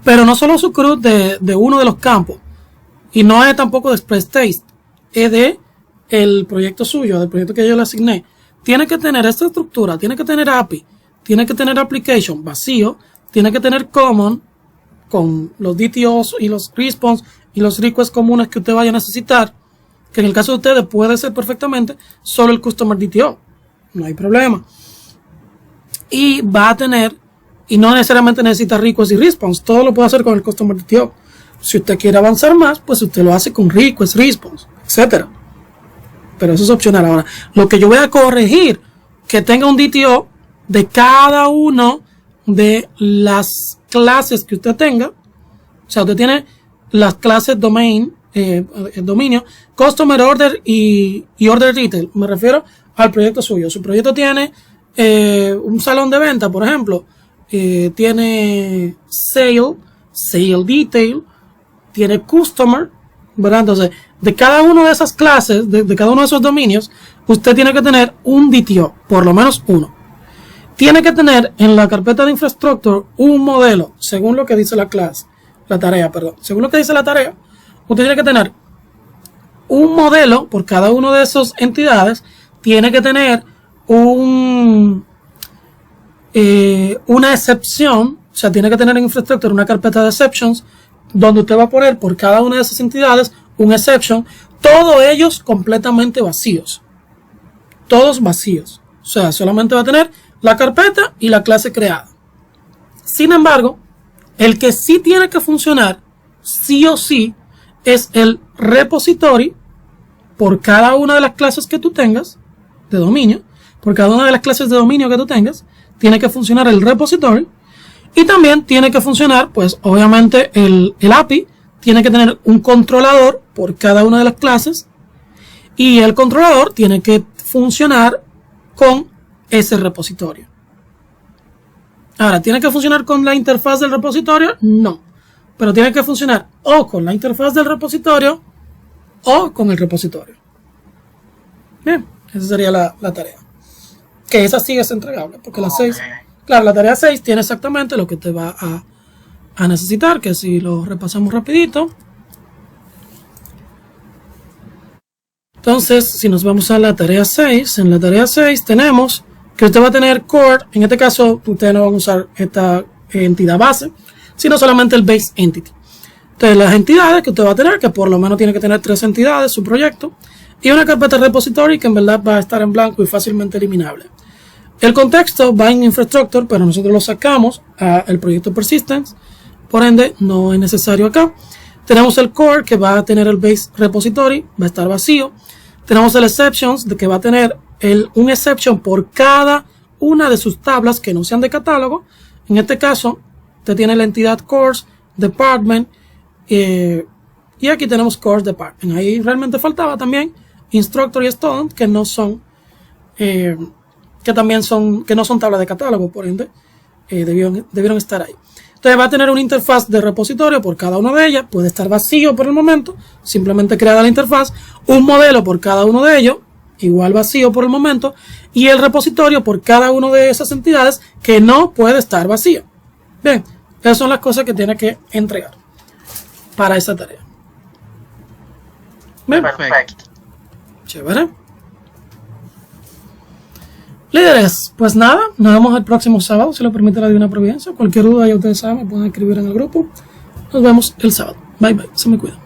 Speaker 1: pero no solo su CRUD de uno de los campos, y no es tampoco de Express Taste, es de el proyecto suyo, del proyecto que yo le asigné. Tiene que tener esta estructura, tiene que tener API, tiene que tener Application vacío, tiene que tener Common con los DTOs y los Response y los requests comunes que usted vaya a necesitar, que en el caso de ustedes puede ser perfectamente solo el Customer DTO, no hay problema. Y va a tener, y no necesariamente necesita request y response, todo lo puede hacer con el Customer DTO. Si usted quiere avanzar más, pues usted lo hace con request, response, etcétera. Pero eso es opcional. Ahora, lo que yo voy a corregir, que tenga un DTO de cada uno de las clases que usted tenga. O sea, usted tiene las clases domain, el dominio, Customer Order y Order Detail. Me refiero al proyecto suyo. Su proyecto tiene un salón de venta, por ejemplo, tiene Sale Detail, tiene Customer, ¿verdad? Entonces, de cada una de esas clases, de cada uno de esos dominios, usted tiene que tener un DTO, por lo menos uno. Tiene que tener en la carpeta de Infrastructure un modelo, según lo que dice la tarea, según lo que dice la tarea, usted tiene que tener un modelo por cada una de esas entidades, tiene que tener una excepción, o sea, tiene que tener en Infrastructure una carpeta de exceptions, donde usted va a poner por cada una de esas entidades un exception, todos ellos completamente vacíos, todos vacíos, o sea, solamente va a tener la carpeta y la clase creada. Sin embargo, el que sí tiene que funcionar, sí o sí, es el repository por cada una de las clases que tú tengas de dominio, por cada una de las clases de dominio que tú tengas, tiene que funcionar el repository. Y también tiene que funcionar, pues obviamente el API tiene que tener un controlador por cada una de las clases y el controlador tiene que funcionar con ese repositorio. Ahora, ¿tiene que funcionar con la interfaz del repositorio? No, pero tiene que funcionar o con la interfaz del repositorio o con el repositorio. Bien, esa sería la tarea. Que esa sí es entregable, porque la 6... Claro, la tarea 6 tiene exactamente lo que te va a necesitar, que si lo repasamos rapidito. Entonces, si nos vamos a la tarea 6, en la tarea 6 tenemos que usted va a tener core, en este caso ustedes no van a usar esta entidad base, sino solamente el base entity. Entonces, las entidades que usted va a tener, que por lo menos tiene que tener 3 entidades, su proyecto, y una carpeta repository que en verdad va a estar en blanco y fácilmente eliminable. El contexto va en Infrastructure, pero nosotros lo sacamos al proyecto Persistence, por ende no es necesario acá. Tenemos el core que va a tener el base repository, va a estar vacío. Tenemos el exceptions, de que va a tener un exception por cada una de sus tablas que no sean de catálogo. En este caso, usted tiene la entidad course, department, y aquí tenemos course department. Ahí realmente faltaba también instructor y student, que no son... que no son tablas de catálogo, por ende debieron estar ahí. Entonces va a tener una interfaz de repositorio por cada una de ellas, puede estar vacío por el momento, simplemente creada la interfaz, un modelo por cada uno de ellos, igual vacío por el momento, y el repositorio por cada una de esas entidades que no puede estar vacío. Bien, esas son las cosas que tiene que entregar para esa tarea. Bien,
Speaker 3: Perfecto.
Speaker 1: Chévere. Líderes, pues nada, nos vemos el próximo sábado, si lo permite la Divina Providencia. Cualquier duda ya ustedes saben, me pueden escribir en el grupo. Nos vemos el sábado. Bye bye, se me cuidan.